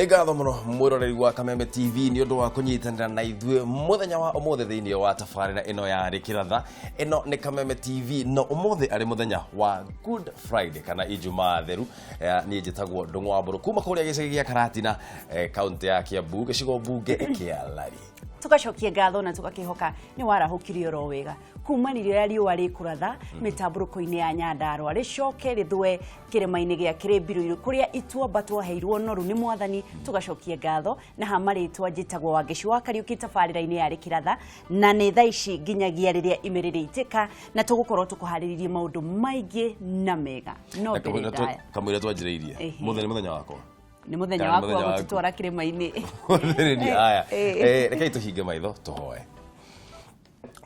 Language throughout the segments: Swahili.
Ngatho muno mwiroreri wa Kameme TV ni undu wa kunyitanira na ithue muthenya wa umuthe thiini wa tafarira ino ya Rikiratha. Ino ni Kameme TV no umuthe ari muthenya wa Good Friday kana Ijumaa theru. Ni njitagwo Ndungu wa Mburu kuma kuria gicigi gia Karatina county ya Kiambu gicigo bunge kia Lari. Tugacokia ngatho na tugakihoka ni warahukirio ro wega kumanire ya riwa rikuratha mitamburuko-ini ya Nyandarua ricoke rithwe kirema-ini gia Kirimbiru kuria itua twaheirwo noru ni mwathani. Tugacokia ngatho na hamaritwa njitagwo Wangici wa Kariuki tafarira-ini ya Rikiratha na ni thaa ici nginyagia riria imirire itika na tugukorwo tukuhariririe maundu maingi na mega no ndaya kamwira twanjireirie muthenya wakwa ni muthenya wakwa gutwara kirema-ini aya rekei tuhinge maitho tuhoe.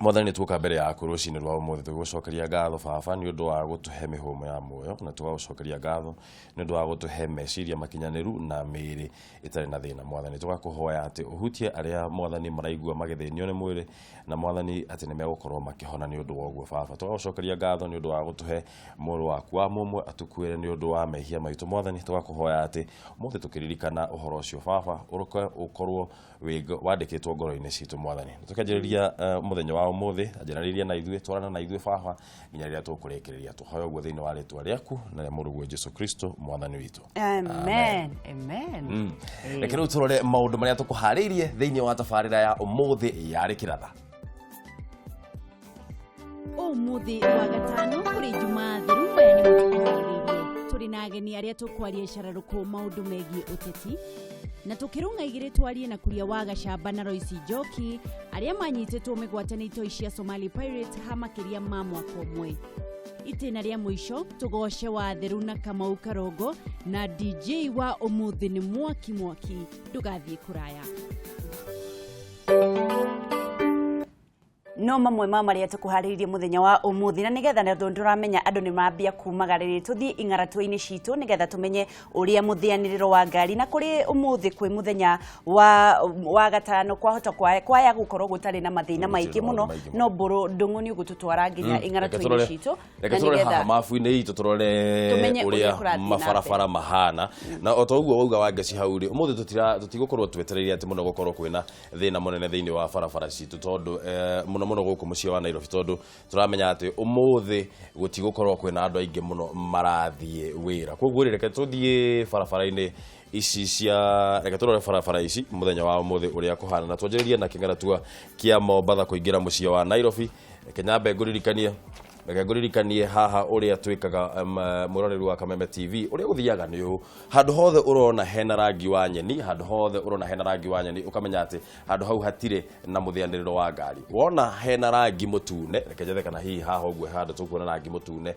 Mwathani tuka mbere yaku rucini rwa umuthe tugucokeria ngatho baba ni undu wa gutuhe mihumo ya muoyo na tugacokeria ngatho ni undu wa gutuhe meciria makinyaniru na miri itari na thina. Mwathani tugakuhoya ati uhutie aria mwathani maraigua magithinio ni mwiri na mwathani ati ni megukorwo makihona ni undu wa uguo baba. Tugacokeria ngatho ni undu wa gutuhe muru waku wa mumwe atukwire ni undu wa mehia maitu. Mwathani tugakuhoya ati umuthe tukiririkana uhoro ucio baba ukorwo wandikitwo ngoro-ini citu. Mwathani tukanjiriria muthenya wa umuthe anjariria na ithue twarana na ithue baba nginya riria tukurekereria tuhoya uguo thiini wa ritwa riaku na murugu Jesu Kristo mwathani witu. Amen. Amen. Rekero turore maundu maria tukuhariirie thiini wa tafarira ya umuthe ya Rikiratha. Umuthe wa gatano kuri Ijumaa theru ya ni mukuhariirie turi na ageni aria tukwaria Cararuku maundu megie uteti na tukirunga igire twarie na kuria wa Gacamba na Royce Njoki aria manyitetwo migwatanito cia Somali Pirates hamakiria ma mwaka umwe. Itena ria mwisho tugoshe wa theru na Kamau Karongo na DJ wa umuthe ni mwaki ndugathie kuraya. No mamwe maria tukuhariririe muthenya wa umuthe na nigetha na nduramenya andu ni mambia kumagariri tuthie ingaratwe-ini citu nigetha tumenye uria muthianiriro wa ngari na kuri umuthe kwi muthenya wa gatano kwahota kwaya gukorwo gutari na mathina maingi muno no Mburu Ndungu ni ugututwara nginya ingaratwe-ini citu na nigetha mafu-ini itu turore uria mafarafara mahana na otoguo wauga Wangici hau ri umuthe tutigukorwo twetereire ati muno gukorwo kwina thina munene thiini wa farafara citu tondu muno guku mucie wa Nairobi tondu turamenya ati umuthe gutigukorwo kwina andu aingi muno marathie wira. Koguo reke tuthie farafara-ini ici cia reke turore farafara ici muthenya wa umuthe uria kuhana na twanjiririe na kingaratua kia Mombatha kuingira mucie wa Nairobi. Kenyambe nguririkanie haha uria twikaga muroreri wa Kameme TV uria guthiaga ni handu hothe urona hena rangi wa nyeni, handu hothe urona hena rangi wa nyeni ukamenya ati handu hau hatire na muthianiriro wa ngari. Wona hena rangi mutune reke jethe kana hihi haha uguo handu tukuona rangi mutune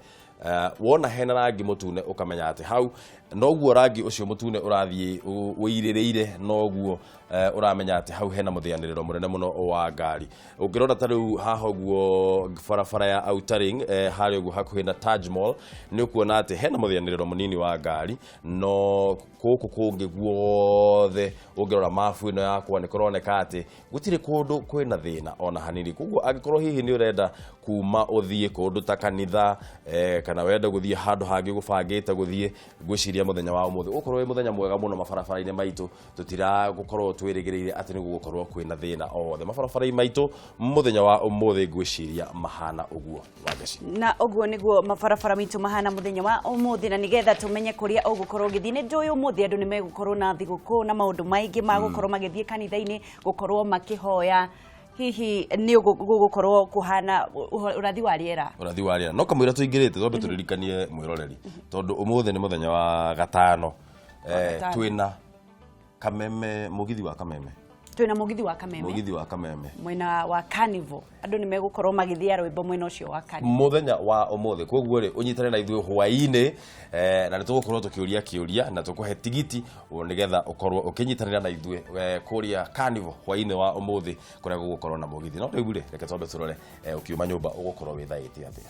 wona hena rangi mutune ukamenya ati hau noguo rangi ucio mutune urathie wiirireire noguo uramenya ati hau hena muthianiriro munene muno wa ngari. Ungirona ta riu haha uguo farafara ya Outer Ring hari uguo hakuhi na Taj Mall ni ukuona ati hena muthianiriro munini wa ngari no kuku kungi guothe ungirora mafu ino yakwa ni kuroneka ati gutire kundu kwina thina ona hanini. Koguo angikorwo hihi ni urenda kuma uthie kundu ta kanitha kana wenda guthie handu hangi gubangite guthie gwiciria muthenya wa umuthe ukorwo wi muthenya mwega muno mabarabara-ini maitu tutira gukorwo twirigireire ati ni gukorwo kwina thina othe mabarabara-ini maitu muthenya wa umuthe gwiciria mahana uguo Wangici na uguo niguo mabarabara mitu mahana muthenya wa umuthe na nigetha tumenye kuria ugukorwo githii ni njuy umuthe andu ni megukorwo na thiguku na maundu maingi magukorwo magithie kanitha-ini gukorwo makihoya hihi ni gukorwo kuhana urathi wa riera no kamwira tuingirite twambe turirikanie mwiroreri tondu umuthe ni muthenya wa gatano twina Kameme mugithi wa Kameme mugithi wa Kameme mwena wa Carnival andu ni megukorwo magithia rwimbo mwena ucio wa Carnival muthenya wa umuthe. Koguo ri unyitane na ithue hwaini na nitugukorwo tukiuria na tukuhe tigiti nigetha ukorwo ukinyitanira na ithue kuria Carnival hwaini wa umuthe kuria gugukorwo na mugithi. No riu ri reke twambe turore ukiuma nyumba ugukorwo withaite atia.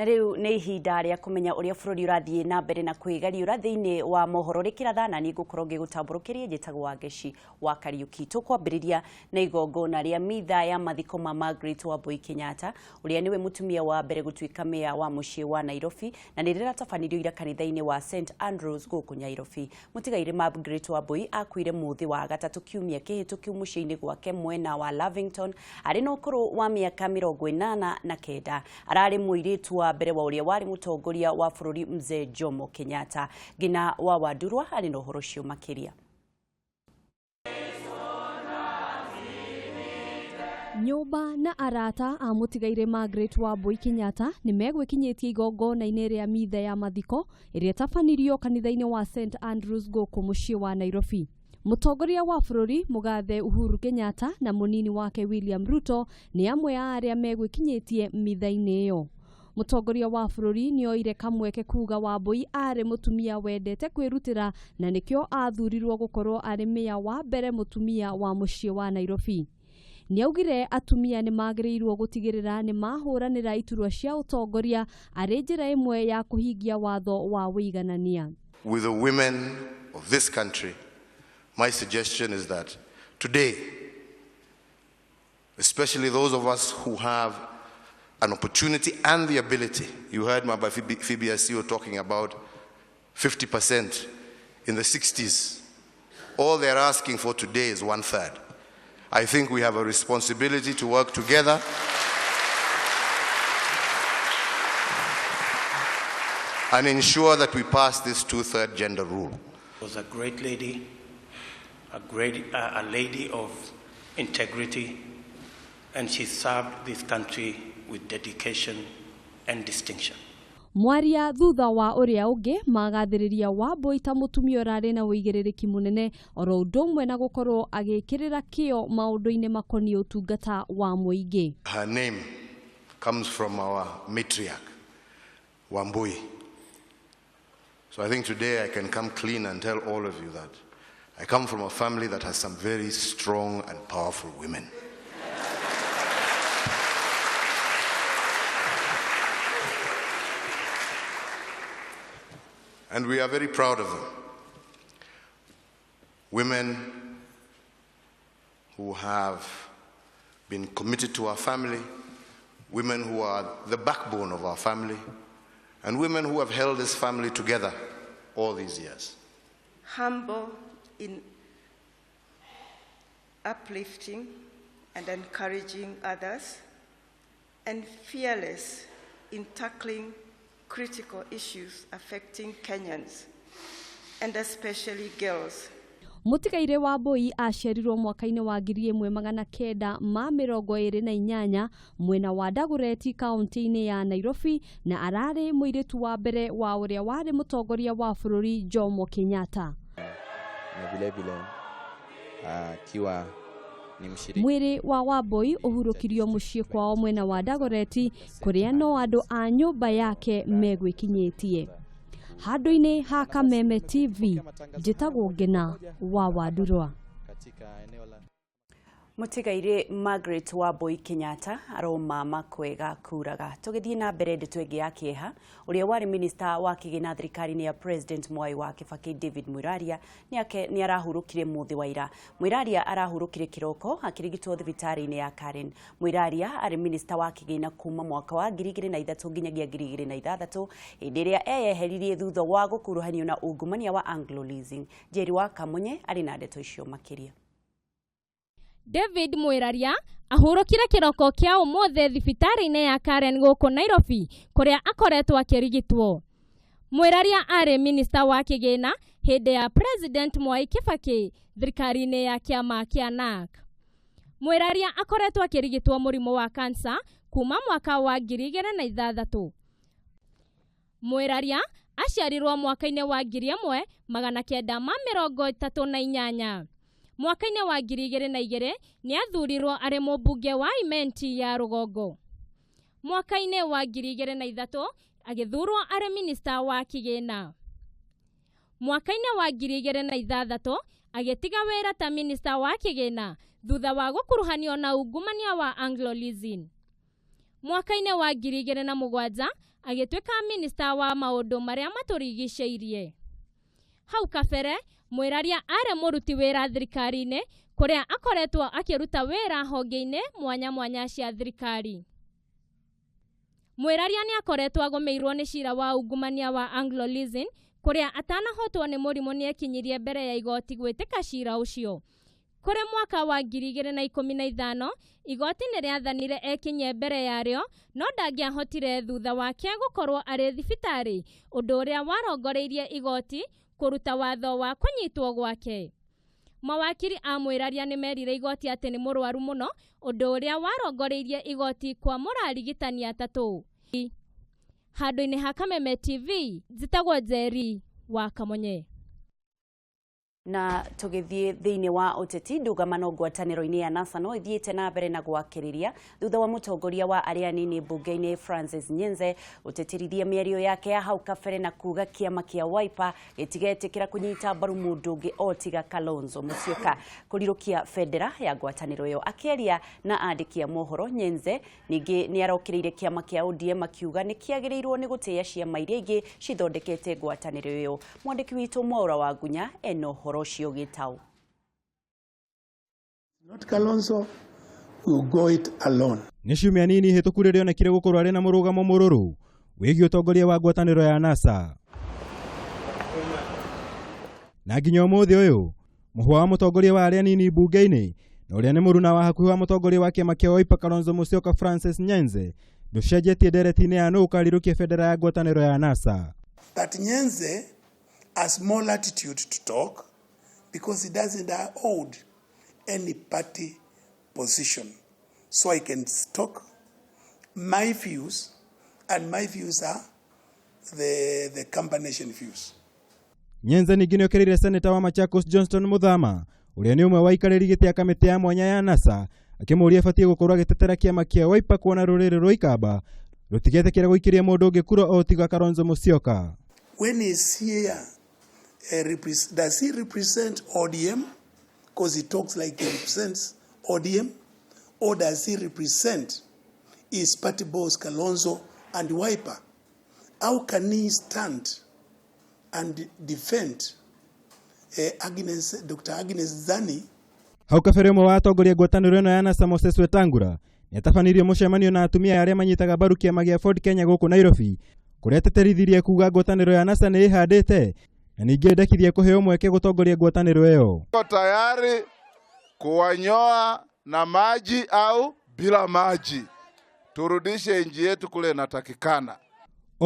na riu ni ihinda ria kumenya uria bururi urathie na mbere na kwigariura thiini wa mohoro Rikiratha na ni ngukorwo ngigutamburukiria njitagwo Wangeci wa Kariuki. Tukwambiriria na igongona ria mitha ya mathiko ma Margaret Wambui Kenyatta uria niwe mutumia wa mbere gutuika meya wa mucii wa Nairobi na ni riratabanirio ira kanitha-ini wa St Andrews guku Nairobi. Mutigaire Margaret Wambui akuire muthi wa gatatu kiumia kihitukiu mucii-ini gwake mwena wa Lavington ari no ukuru wa miaka 89 arari muiritu wa mbere wa uria wari mutongoria wa bururi Mzee Jomo Kenyatta. Gina wa Wadurwa ari no horo cio makiria. Nyumba na arata a mutigaire Margaret Wambui Kenyatta ni megwikinyitie igongona-ini ria mitha ya mathiko iria tabanirio kanitha-ini wa St Andrews guku mucii wa Nairobi. Mutongoria wa bururi Mugathe Uhuru Kenyatta na munini wake William Ruto ni amwe a aria megwikinyitie mitha-ini iyo. Mutongoria wa bururi ni oire kamweke kuga Wambui ari mutumia wendete kwirutira na nikio athurirwo gukorwo ari meya wa mbere mutumia wa mucii wa Nairobi. Niaugire atumia ni magiriirwo gutigirira ni mahuranira iturwa cia utongoria ari njira imwe ya kuhingia watho wa wiganania. With the women of this country, my suggestion is that today, especially those of us who have an opportunity and the ability, you heard my Phoebe Asio talking about 50% in the 60s. All they're asking for today is 1/3. I think we have a responsibility to work together and ensure that we pass this 2/3 gender rule. She was a great lady, a lady of integrity, and she served this country with dedication and distinction. Mwaria thutha wa uria ungi magathiriria Wambui ta mutumia urari na uigiririki munene oro undumwe na gukorwo agikirira kio maundu-ini makoni utungata wa muingi. Her name comes from our matriarch Wambui. So I think today I can come clean and tell all of you that I come from a family that has some very strong and powerful women. And we are very proud of them. Women who have been committed to our family, women who are the backbone of our family, and women who have held this family together all these years. Humble in uplifting and encouraging others, and fearless in tackling critical issues affecting Kenyans, and especially girls. Mutigaire Wambui aciarirwo mwaka-ini wa 1928 mwena wa Dagoretti kaunti-ini ya Nairobi na arari muiritu wa mbere wa uria wari mutongoria wa bururi Jomo Kenyatta. Na vile kiwa ni mshiriki. Mwiri wa Wambui uhurukirio mucii kwao mwena wa Dagoretti kuria no andu a nyumba yake megwikinyitie. Handu-ini ha Kameme TV njitagwo Ngina wa Wadurwa. Mutigaire Margaret Wambui Kenyatta aroma makwega kuraga. Tugithie na mbere ndeto ingi ya kieha uria wari minister wa kigina thirikari-ini ya President Mwai wa Kibaki David Mwiraria ni arahurukire muthi wa ira. Mwiraria arahurukire kiroko akirigitwo thibitari-ini ya Karen. Mwiraria ari minister wa kigina kuma mwaka wa 2003 nginyagia 2006 hindi iria eyeheririe thutha wa gukuruhanio na ungumania wa Anglo Leasing. Jerry wa Kamunye ari na ndeto icio makiria. David Mwiraria ahurukire kiroko kia umothe thibitari-ini ya Karen guku Nairobi kuria akoretwo akirigitwo. Mwiraria ari minister wa kigina hindi ya President Mwai Kibaki thirikari-ini ya kiama kia NARC. Mwiraria akoretwo akirigitwo murimu wa cancer kuma mwaka wa 2006. Mwiraria aciarirwo mwaka-ini wa 1938. Mwaka-ini wa 2002 ni athurirwo ari mubunge wa Imenti ya Rugongo. Mwaka-ini wa 2003 agithurwo ari minister wa kigina. Mwaka-ini wa 2006 agitiga wira ta minister wa kigina thutha wa gukuruhanio na ungumania wa Anglo Leasing. mwaka-inĩ wa 2007 agĩtuĩka minista wa maũndũ marĩa matũrigicĩirie. Hau kabere Mweraria arĩ mũruti wĩra thirikari-inĩ kũrĩa akoretwo akĩruta wĩra honge-inĩ mwanya mwanya cia thirikari. Mweraria nĩ akoretwo agomeirwo nĩ cira wa ungumania wa Anglo-Leasing kũrĩa atanahotwo nĩ mũrimũ nĩ ekinyirie mbere ya igoti gwĩtĩka cira ũcio. Kũrĩ mwaka wa 2015 igoti nĩ rĩathanire ekinye mbere yarĩo, no ndangĩahotire thutha wake gũkorwo arĩ thibitarĩ, ũndũ ũrĩa warongoreirie igoti kũruta watho wa kũnyitwo gwake. Mawakiri a Mweraria nĩ merire igoti atĩ nĩ mũrwaru mũno, ũndũ ũrĩa warongoreirie igoti kwa mũrarigitani atatũ. Handũ-inĩ ha Kameme TV, njĩtagwo Njeri wa Kamonye. Na tugithie thiini wa uteti ndũgamano ngwatanĩro-inĩ ya NASA no ithiĩte na mbere na gwakĩrĩria thutha wa mũtongoria wa arĩa anini mbunge-inĩ Francis Nyenze ũtetirithia mĩario yake ya hau kabere na kuga kĩama kĩa Wiper gĩtigetĩkĩra kũnyita mbaru mũndũ ũngĩ otiga Kalonzo Musyoka. Kũrirũkia bendera ya ngwatanĩro ĩyo akĩaria na andĩki a mohoro, Nyenze ningĩ nĩ arokĩrĩire kĩama kĩa ODM akiuga nĩ kĩagĩrĩirwo nĩ gũtĩĩa ciama iria ingĩ cithondekete ngwatanĩro ĩyo. Mwandĩki witũ Mwaura wa Gunya eno Roshio Gitau. Not Kalonzo, will go it alone. Nĩ ciumia nini hĩtũku rĩrĩa onekire gũkorwo arĩ na mũrũgamo mũrũrũ wĩgiĩ ũtongoria wa ngwatanĩro ya NASA. Na nginya ũmũthĩ ũyũ mũhwa wa mũtongoria wa arĩa anini mbunge-inĩ na ũrĩa nĩ mũruna wa hakuhĩ wa mũtongoria wa kĩama kĩa Wiper Kalonzo Musyoka Francis Nyenze ndũcenjetie ndereti-inĩ ya nũũ ũkarirũkia bendera ya ngwatanĩro ya NASA. But Nyenze has more latitude to talk because he doesn't hold any party position. So I can talk my views, and my views are the combination views. Nyenze ningĩ nĩ okĩrĩire seneta wa Machakos Johnston Muthama, ũrĩa nĩ ũmwe wa ikarĩri gĩtĩ ya kamĩtĩ ya mwanya ya NASA, akĩmũria abatie gũkorwo agĩtetera kĩama kĩa Wiper kuona rũrĩrĩ rwa Ikamba rũtigetĩkĩra gũikĩria mũndũ ũngĩ kura o tiga Kalonzo Musyoka. When he's here, does he represent ODM? Because he talks like he represents ODM. Or does he represent his party boss Kalonzo and Wiper? How can he stand and defend Dr. Agnes Zani? Hau kabere ũmwe wa atongoria ngwatanĩro ĩno ya NASA Moses Wetangula nĩ atabanirie mũcemanio na atumia arĩa manyitaga mbaru kĩama gĩa Ford Kenya gũkũ Nairobi, kũrĩa ateterithirie kuga ngwatanĩro ya NASA nĩ ĩhandĩte na ningĩ endekithie kũheo mweke gũtongoria ngwatanĩro ĩyo. Tuko tayari kuwanyoa na maji au bila maji, turudishe nchi yetu kule inatakikana.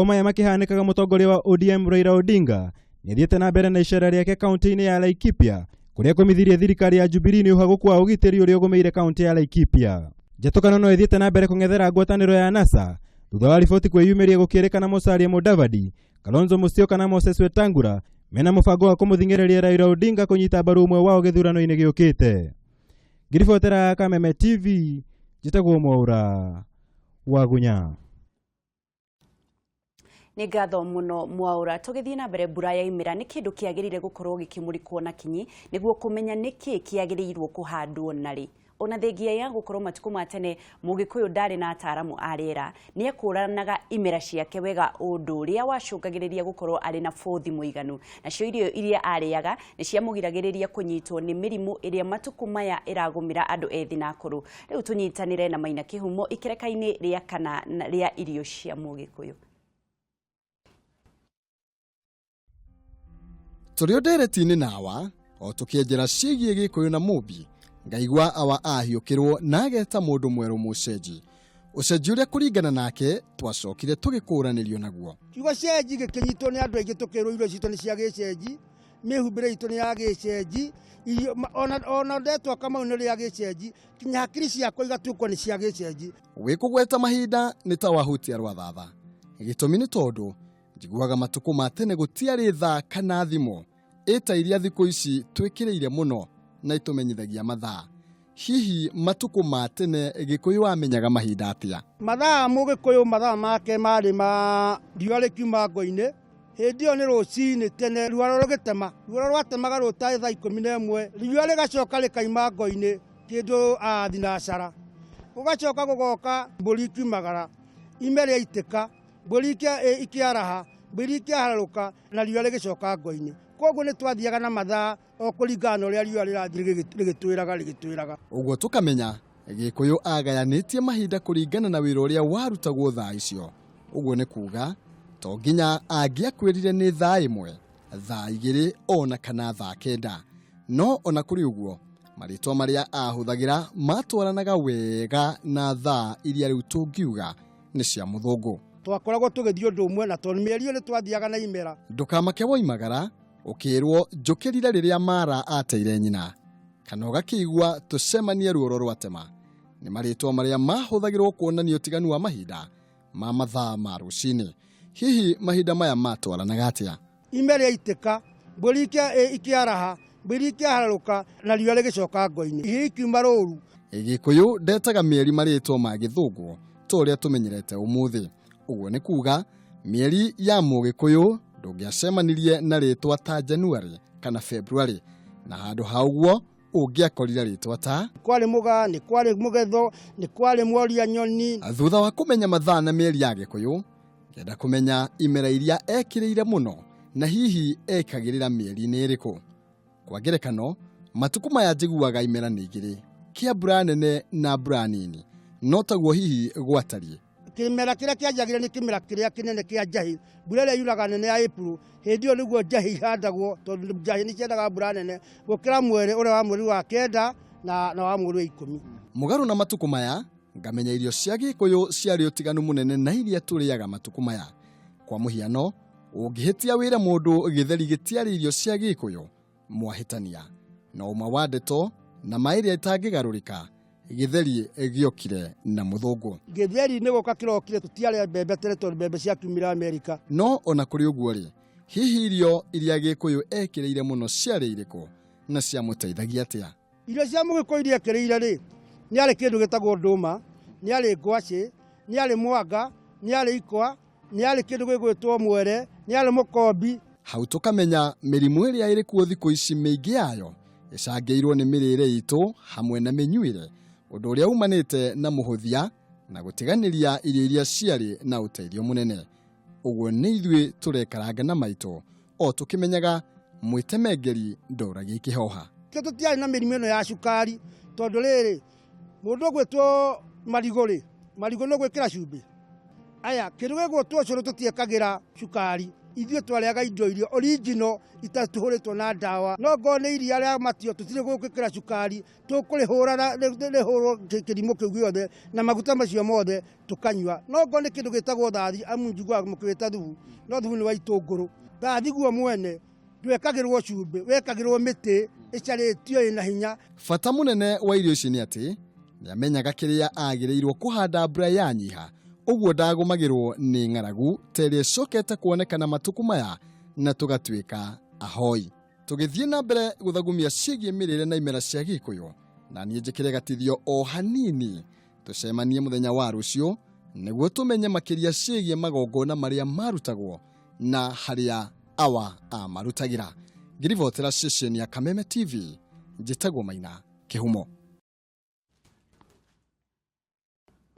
Maya makĩhanĩkaga mũtongoria wa ODM Raila Odinga nĩ athiĩte na mbere na icera rĩake kaunti-inĩ ya Laikipia, kũrĩa akomithirie thirikari ya Jubilee nĩ ũhagũku wa ũgitĩri ũrĩa ũgũmĩire kaunti ya Laikipia. Njatũkano no ĩthiĩte na mbere kũng'ethera ngwatanĩro ya NASA thutha wa riboti kwĩyumĩria gũkĩrĩkana Musalia Mudavadi, Kalonzo Musyoka na Moses Wetangula mena mũbango wa kũmũthing'ĩrĩria Raila Odinga kũnyita mbaru ũmwe wao gĩthurano-inĩ gĩũkĩte. Ngiribotera Kameme TV, njĩtagwo Mwaura wa Gunya. Nĩ ngatho mũno Mwaura. Tũgĩthiĩ na mbere, mbura ya imera nĩ kĩndũ kĩagĩrĩire gũkorwo gĩkĩmũrĩkwo na kinyi nĩguo kũmenya nĩkĩ kĩagĩrĩirwo kũhandwo narĩ. Ona thengia ya gũkorwo matukũ ma tene Mũgĩkũyũ ndarĩ na ataaramu a rĩera, nĩ ekũranaga imera ciake wega ũndũ ũrĩa wacũngagĩrĩria gũkorwo arĩ na bũthi mũiganu. Nacio irio iria arĩaga nĩ ciamũgiragĩrĩria kũnyitwo nĩ mĩrimũ ĩrĩa matukũ maya ĩragũmĩra andũ ethĩ na akũrũ. Rĩu tũnyitanĩre na Maina Kĩhumo ikereka-inĩ rĩa kana rĩa irio cia Mũgĩkũyũ. Tũrĩ ndereti-inĩ nawa o tũkĩenjera ciĩgiĩ Gĩkũyũ na Mũmbi, ngaigua awa ahiũkĩrwo na ageta mũndũ mwerũ mũcenji. Ũcenji ũrĩa kũringana nake twacokire tũgĩkũranĩrio naguo. Kiugo cenji gĩkĩnyitwo nĩ andũ aingĩ tũkĩrwo irio citũ nĩ cia gĩcenji, mĩhumbĩre itũ nĩ ya gĩcenji, ona ndetwa Kamau nĩ rĩa gĩcenji, kinya hakiri ciakwa igatuĩkwo nĩ cia gĩcenji. Wĩkũgweta mahinda nĩ ta wahutia rwathatha. Gĩtũmi nĩ tondũ njiguaga matukũ ma tene gũtiarĩ thaa kana thimũ ĩta iria thikũ ici twĩkĩrĩire mũno na itumenyithagia mathaa. Hihi matukũ ma tene Gĩkũyũ wamenyaga mahinda atĩa? Mathaa Mũgĩkũyũ mathaa make marĩ ma riũa rĩkiuma ngo-inĩ. Hĩndĩ ĩyo nĩ rũcinĩ tene riũa rũgĩtema. Riũa rwatemaga rũtarĩ thaa 11, riũa rĩgacoka rĩkaima ngo-inĩ kĩndũ thinacara. ugacoka gugoka mburi ikimagara imere yaiteka mburi ikiaraha mburi ikiararuka na riũa rĩgĩcoka ngo-inĩ koguo nĩ twathiaga na mathaa o kũringana ũrĩa riũa rĩrathiĩ rĩgĩtwĩraga ũguo tũkamenya Gĩkũyũ agayanĩtie mahinda kũringana na wĩra ũrĩa warutagwo thaa icio. Ũguo nĩ kuga to nginya angĩakwĩrire nĩ thaa 1, thaa 2 ona kana thaa 9. No ona kũrĩ ũguo marĩtwa marĩa ahũthagĩra matwaranaga wega na thaa iria rĩu tũngiuga nĩ cia mũthũngũ. Twakoragwo tũgĩthiĩ ũndũ ũmwe na tondũ mĩeri nĩ twathiaga na imera. Ndũkamake woimagara ũkĩrwo njũkĩrire rĩrĩa mara ateire nyina kana ũgakĩigua tũcemanie ruoro rwatema. Nĩ marĩtwa marĩa mahũthagĩrwo kuonania ũtiganu wa mahinda ma mathaa ma rũcinĩ. Hihi mahinda maya matwaranaga atĩa? Imera yaitĩka mbũri ikiaraha mbũri ikiararuka na riũa rĩgĩcoka ngo-inĩ ihi ikiuma rũru. Gĩkũyũ ndetaga mĩeri marĩtwa ma gĩthũngũ ta ũrĩa tũmenyerete ũmũthĩ. Ũguo nĩ kuga mĩeri ya Mũgĩkũyũ ndũngĩacemanirie na rĩtwa ta January kana February, na handũ ha ũguo ũngĩakorire rĩtwa ta kwari muga, nĩ kwari mũgetho, nĩ kwari mworia nyoni. Thutha wa kũmenya mathaa na mĩeri ya Gĩkũyũ, ngenda kũmenya imera iria ekĩrĩire mũno na hihi ekagĩrĩra mĩeri-inĩ ĩrĩkũ. Kwa ngerekano, matukũ maya njiguaga imera nĩ igĩrĩ, kĩa mbura nene na mbura nini, no taguo hihi gwatariĩ. Kĩmera kĩrĩa kĩanjagĩrĩra nĩ kĩmera kĩrĩa kĩnene kĩa njahĩ. Mbura ĩrĩa yuraga nene ya April, hĩndĩ ĩyo nĩguo njahĩ ihandagwo tondũ njahĩ nĩ ciendaga mbura nene gũkĩra mweri ũrĩa wa mweri wa 9 na wa mweri wa 10. Mũgarũ na matukũ maya, ngamenya irio cia Gĩkũyũ ciarĩ ũtiganu mũnene na iria tũrĩaga matukũ maya. Kwa mũhiano, ũngĩhĩtia wĩra mũndũ gĩtheri gĩtiarĩ irio cia Gĩkũyũ, mwahĩtania. Na ũmwe wa ndeto na maĩrĩa itangĩgarũrĩka, gĩtheri gĩokire na mũthũngũ. Gĩtheri nĩ gũka kĩrokire tũtiarĩ mbembe tene tondũ mbembe ciakiumĩra Amerika. No ona kũrĩ ũguo rĩ, hihi irio iria Gĩkũyũ ekĩrĩire mũno ciarĩ irĩkũ na ciamũteithagia atĩa? Irio cia Mũgĩkũyũ iria ekĩrĩire rĩ, nĩ arĩ kĩndũ gĩtagwo ndũma, nĩ arĩ ngwacĩ, nĩ arĩ mwanga, nĩ arĩ ikwa, nĩ arĩ kĩndũ gĩgwĩtwo mwere, nĩ arĩ mũkombi. Hau tũkamenya mĩrimũ ĩrĩa ĩrĩ kuo thikũ ici mĩingĩ yayo ĩcangĩirwo nĩ mĩrĩre itũ hamwe na mĩnyuĩre, ũndũ ũrĩa umanĩte na mũhũthia na gũtiganĩria irio iria ciarĩ na ũteithio mũnene. Ũguo nĩ ithuĩ tũrekaranga na maitũ o tũkĩmenyaga mwĩtemengeri ndũragia ikĩhoha. Tũtiarĩ na mĩrimũ ĩno ya cukari tondũ rĩrĩ mũndũ gwĩtwo marigũ nĩ gwĩkĩra cumbĩ. Aya kĩndũ gĩgwĩtwo ũcũrũ tũtiekagĩra cukari. Ithuĩ twarĩaga irio original itatũhũrĩtwo na ndawa. No ngo nĩ iria rĩa matio tũtirĩ gwĩkĩra cukari, tũkũrĩhũra rĩhũrwo kĩrimũ kĩu gĩothe na maguta macio mothe tũkanyua. No ngo nĩ kĩndũ gĩtagwo thathi, amu njiguaga mũkĩwĩta thubu, no thubu nĩ wa itũngũrũ. Thathi guo mwene ndwekagĩrwo cumbĩ, wekagĩrwo mĩtĩ ĩcarĩtio ĩna hinya. Bata mũnene wa irio ici nĩ atĩ nĩamenyaga kĩrĩa agĩrĩirwo kũhanda mbura yanyiha. Ũguo ndagũmagĩrwo nĩ ng'aragu terĩa ĩcokete kuonekana matukũ maya na tũgatuĩka ahoi. Tũgĩthiĩ na mbere gũthagumia ciĩgiĩ mĩrĩre na imera cia Gĩkũyũ, na niĩ njĩkĩre gatithio o hanini. Tũcemanie mũthenya wa rũciũ nĩguo tũmenye makĩria ciĩgiĩ magongona marĩa marutagwo na harĩa awa amarutagĩra. Ngĩribotera ceceni ya Kameme TV, njĩtagwo Maina Kĩhumo.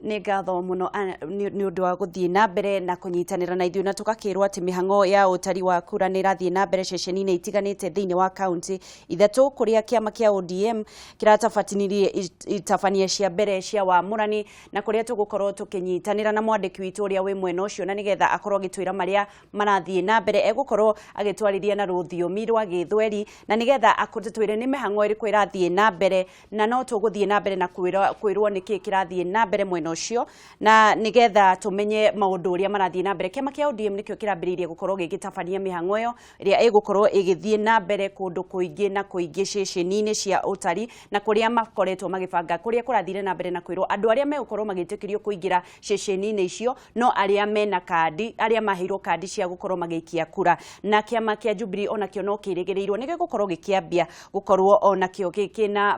Nĩ ngatho mũno nĩ ũndũ wa gũthiĩ na mbere na kũnyitanĩra na ithuĩ na tũgakĩrwo atĩ mĩhang'o ya ũtari wa kura nĩ ĩrathiĩ na mbere ceceni-inĩ itiganĩte thĩinĩ wa kaunti ithatũ, kũrĩa kĩama kĩa ODM kĩratabatinirie itabania cia mbere cia wamũrani, na kũrĩa tũgũkorwo tũkĩnyitanĩra na mwandĩki witũ ũrĩa wĩ mwena ũcio, na nĩgetha akorwo agĩtwĩra marĩa marathiĩ na mbere. Egũkorwo agĩtwarĩria na rũthiomi rwa Gĩthweri, na nĩgetha atwĩre nĩ mĩhang'o ĩrĩkũ ĩrathiĩ na mbere, na no tũgũthiĩ na mbere na kwĩrwo nĩkĩ kĩrathiĩ na mbere mwena ucio, na nigetha tumenye maundu uria marathie na mbere. Kiama kia ODM nikio kirambiririe gukorwo gigitabania mihang'o iyo iria igukorwo igithie na mbere kundu kuingi na kuingi ceceni-ini cia utari, na kuria makoretwo magibanga kuria kurathire na mbere na kwirwo andu aria megukorwo magitikirio kuingira ceceni-ini icio no aria mena kandi, aria mahirwo kandi cia gukorwo magikia kura. Na kiama kia Jubilee onakio no kirigirirwo nigigukorwo gikiambia gukorwo onakio gikina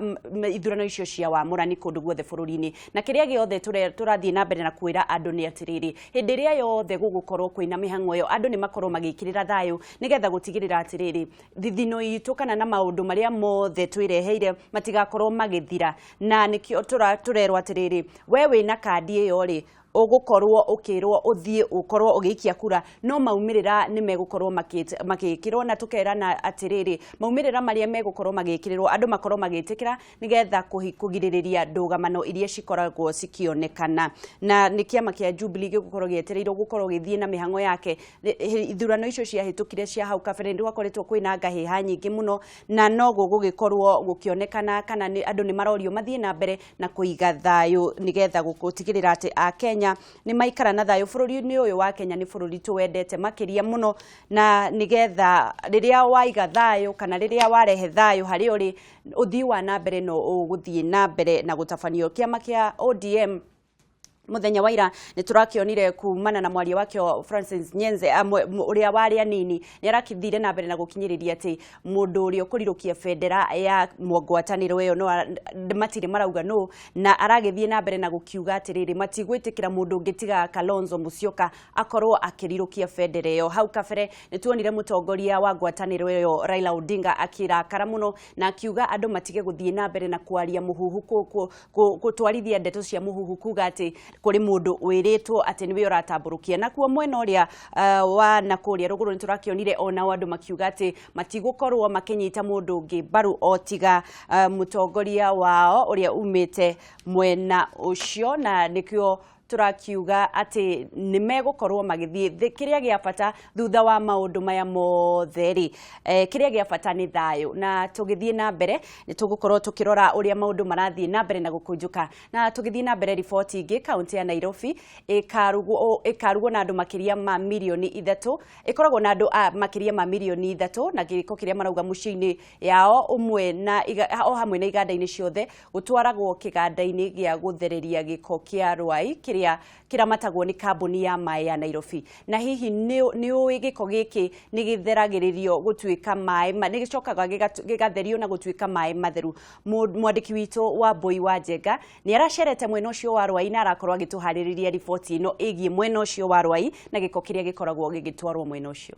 ithurano icio cia wamũrani kundu guothe bururi-ini, na kiria giothe ture turathie na mbere na kwira andu ni atiriri hindi ria yothe gugukorwo kwina mihango yo andu ni makorwo magikirira thayu nigetha gutigirira atiriri thithino itu kana na maundu maria mothe twireheire matigakorwo magithira na nikio turerwo atiriri we wina kandi iyo ri ugukorwo ukirwo uthie ukorwo ugikia kura no maumirira ni megukorwo magikirwo na tukerana atiriri maumirira maria megukorwo magikirwo andu makorwo magitikira nigetha kugiririria ndugamano iria cikoragwo cikionekana na ni kiama kia Jubilee gigukorwo gietereirwo gukorwo githie na mihango yake ithurano icio cia hitukire cia hau kabere ndi wakoretwo kwina ngahiha nyingi muno na no gugikorwo gukionekana kana ni andu ni marorio mathie na mbere na kuiga thayu nigetha gutigirira ati a Kenya ni maikara na thayu bururi-ini uyu wa Kenya ni bururi tuwendete makiria muno na nigetha riria waiga thayu kana riria warehe thayu hari uri uthii wa na mbere no uguthie na mbere na gutafanio kiama kia ODM muthenya waira ni turakionire kumana na mwaria wake Francis Nyenze uria wari anini ni arakithire na mbere na gukinyiriria ati mundu uri ukurirukia federa ya mwangwataniro yo no matire marauga no na aragithie na mbere na gukiuga atiriri matigwitikira mundu ngitiga Kalonzo Musyoka akorwo akirirukia federa yo hau kabere ni tuonire mutongoria wa ngwataniro yo Raila Odinga akira karamuno na akiuga andu matige guthie na mbere na kwaria muhuhu gutwarithia ndeto cia muhuhu kuga ati kuri mundu wiritwo ati niwe uratamburukia na kuo mwena uria wa nakuria ruguru niturakionire ona andu makiuga ati matigukorwo makinyita mundu ungi baru otiga mutongoria wao uria umite mwena ucio na nikio turakiuga ati ni megukorwo magithie kiria gia bata thutha wa maundu maya motheri kiria gia bata ni thayu na tugithie na mbere ni tugukorwo tukirora uria maundu marathie na mbere na gukunjuka na tugithie na mbere report ingi kaunti ya Nairobi ikarugo na andu makiria ma milioni 3 ikoragwo na andu makiria ma milioni 3 na giko kiria marauga muciini yao umwe na o hamwe na iganda-ini ciothe gutwaragwo kiganda-ini gia guthereria giko kia Rwai kiramatagwo ni kambuni ya mai ya Nairobi na hihi ni uwi giko giki ni githeragiririo gutuika mai ni gicokaga gigatherio na gutuika mai matheru mwandiki witu wa Boi wa Njenga ni aracerete mwena ucio wa Rwai na arakorwo agituhaririria riboti ino igie mwena ucio wa Rwai na giko kiria gikoragwo gigitwarwo mwena ucio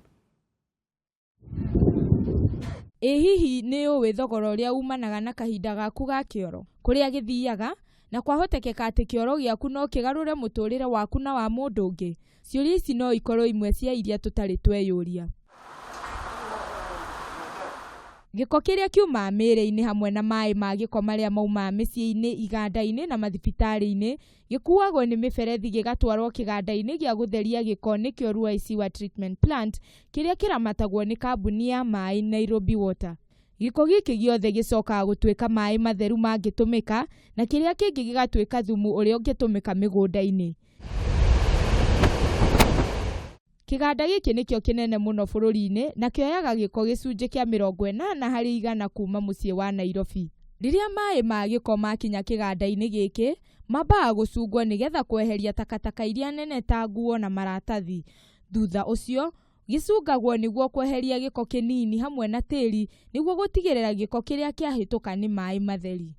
hihi ni uwi thogora uria umanaga na kahinda gaku ga kioro kuria githiaga na kwahotekeka ati kioro giaku no kigarure muturire waku na wa mundu ungi ciuria ici no ikorwo imwe cia iria tutari tweyuria giko kiria kiuma mĩĩrĩ-inĩ hamwe na mai ma giko maria mauma mĩciĩ-inĩ iganda-inĩ na mathibitari-inĩ gikuagwo ni miberethi gigatwarwo kiganda-inĩ gia gutheria giko nikio Ruai Sewer Treatment Plant kiria kiramatagwo ni kambuni ya mai Nairobi Water. Giko giki giothe gicokaga gutuika mai matheru mangitumika na kiria kingi gigatuika thumu uria ungitumika migunda-ini. Kiganda giki nikio kinene muno bururi-ini na kioyaga giko gicunje kia 80% kuma mucii wa Nairobi. Riria mai ma giko makinya kiganda-ini giki mabaga gucungwo nigetha kweheria takataka iria nene ta nguo na maratathi. Thutha ucio gicungagwo niguo kweheria giko kinini hamwe na tiri niguo gutigirira giko kiria kiahituka ni mai matheri.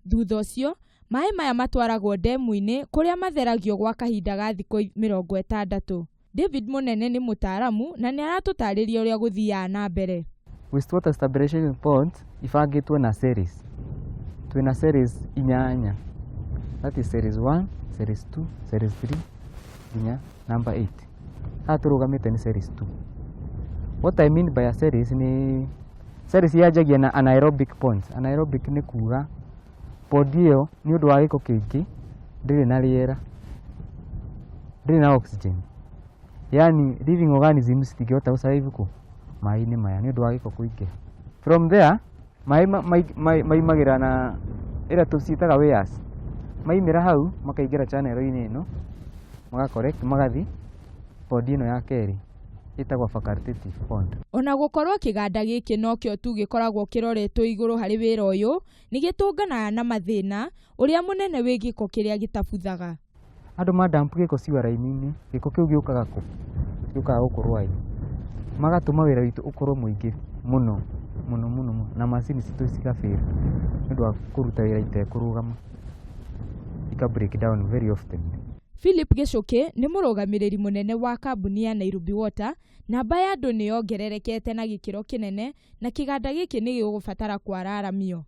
Thutha ucio mai maya matwaragwo demu-ini kuria matheragio gwa kahinda ga thikũ 60. David Munene ni mutaaramu na ni aratutariria uria guthiaga na mbere. Wastewater stabilization ponds ifangitwe na series. Twina series 8. That is series 1, series 2, series 3 nginya number 8. Haturugamite ni series 2. What I mean by a series ni series yajagia na anaerobic ponds. Anaerobic ni kuga podi iyo ni undu wa giko kingi ndiri na riera, ndiri na oxygen, yani living organisms citingihota gusurvive ku mai-ini maya ni undu wa giko kuingi. From there maimagira na ira tuciitaga weirs, maimira hau makaingira channel-ini ino maga correct magathi podi ino ya keri itagwa facultative pond. Ona gukorwo kiganda giki no kio tu gikoragwo kiroretwo iguru hari wira uyu ni gitungana na mathina uria munene wi giko kiria gitabuthaga. Andu madampu giko ciwara-ini giko kiu giukaga ku giukaga gukorwo ai magatuma wira witu ukorwo muingi muno muno na macini citũ cigabĩra nĩ ũndũ wa kũruta wĩra itekũrũgama ika break down very often. Philip Gichuki nĩ mũrũgamĩrĩri mũnene wa kambuni ya Nairobi Water. Namba ya andũ nĩ yongererekete na gĩkĩro kĩnene na kĩganda gĩkĩ nĩ gĩgũbatara kwararamio.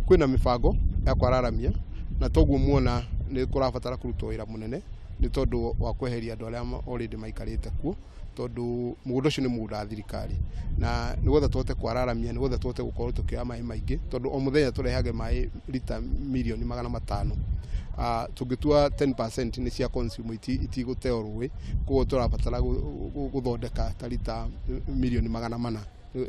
Kwĩna mĩbango ya kwararamia na toguo muona nĩ kũrabatara kũruta wĩra mũnene nĩ tondũ wa kweheria andũ arĩa already maikarĩte kuo, tondũ mũgũnda ũcio nĩ mũgũnda wa thirikari na nĩgetha tũhote kwararamia nĩgetha tũhote gũkorwo tũkĩoya maĩ maingĩ, tondũ o mũthenya tũrehage maĩ lita milioni 500. Tũngĩtua 10% nĩ cia consume itigũteo rũĩ, koguo tũrabatara gũthondeka ta lita milioni 400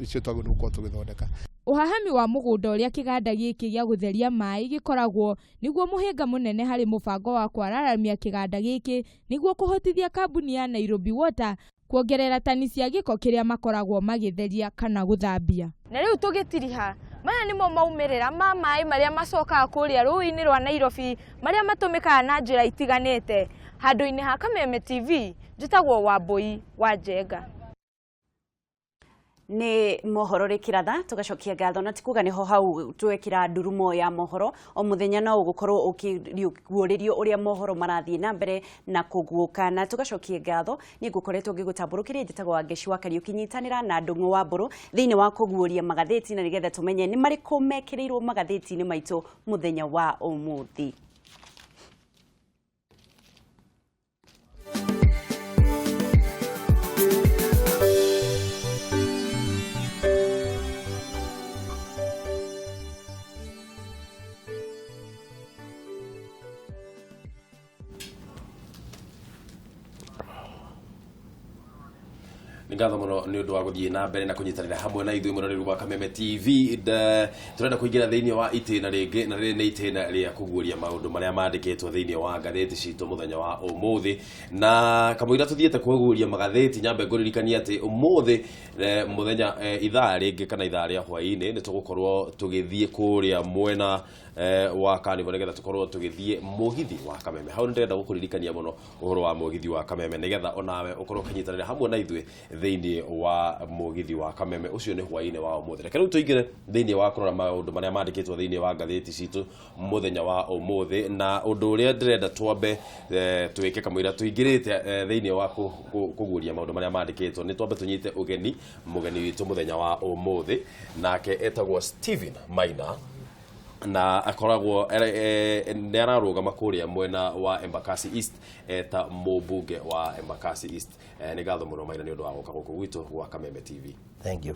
icio twagĩrĩirwo gũkorwo tũgĩthondeka. Ũhahami wa mũgũnda ũrĩa kĩganda gĩkĩ gĩa gũtheria maĩ gĩkoragwo nĩguo mũhĩnga mũnene harĩ mũbango wa kwararamia kĩganda gĩkĩ nĩguo kũhotithia kambuni ya Nairobi Water kuongerera tani cia gĩko kĩrĩa makoragwo magĩtheria kana gũthambia. Na rĩu tũgĩtiriha maya nĩmo maumĩrĩra ma maĩ marĩa macokaga kũrĩa rũĩ-inĩ rwa Nairobi marĩa matũmĩkaga na njĩra itiganĩte. Handũ-inĩ ha Kameme TV njĩtagwo Wambui wa Njenga. Nĩ mohoro Rikiratha tugacokia ngatho na tikuga niho hau twekira ndurumo ya mohoro o muthenya no ugukorwo ukiguũrĩrio ũrĩa mohoro marathiĩ na mbere na kuguũka na tugacokia ngatho ni ngukoretwo ngigũtamburukiria njĩtagwo Wangeci wa Kariũki nyitanĩra na Ndung'u wa Mbũrũ thĩinĩ wa kuguũria magathĩti na nĩgetha tumenye nĩ marĩkũ mekĩrĩirwo magathĩti-inĩ maitũ muthenya wa ũmũthĩ. Ngatho muno ni undu wa guthii na mbere na kunyitanira hamwe na ithui muno rwa Kameme TV. Turenda kuingira thiini wa itena ringi na riri ni itena ria kuguuria maundu maria mandikitwo thiini wa ngatheti citu muthenya wa umuthi na kamuira tuthiete kuguuria magatheti nyambe nguririkania ati umuthi muthenya ithaa ringi kana ithaa ria hwaini ni tugukorwo tugithie kuria mwena wa Carnival nigetha tukorwo tugithie mugithi wa Kameme. Hau ndenda gukuririkania muno uhoro wa mugithi wa Kameme nigetha onawe ukorwo kanyitanira hamwe na ithui thiini wa mugithi wa Kameme ucio ni hwaini wa umuthi. Reke riu tuingire thiini wa kurora maundu maria mandikitwo thiini wa ngatheti citu muthenya wa umuthi na undu uria ndirenda twambe twike kamwira tuingirite thiini wa kuguuria maundu maria mandikitwo ni twambe tunyite mugeni witu muthenya wa umuthi nake etagwo Steven Maina na akoragwo ni ararugama kuria mwena wa Embakasi East ta mubunge wa Embakasi East. Ni gatho muno Maina ni undu wa guka guku gwitu gwa Kameme TV. Thank you.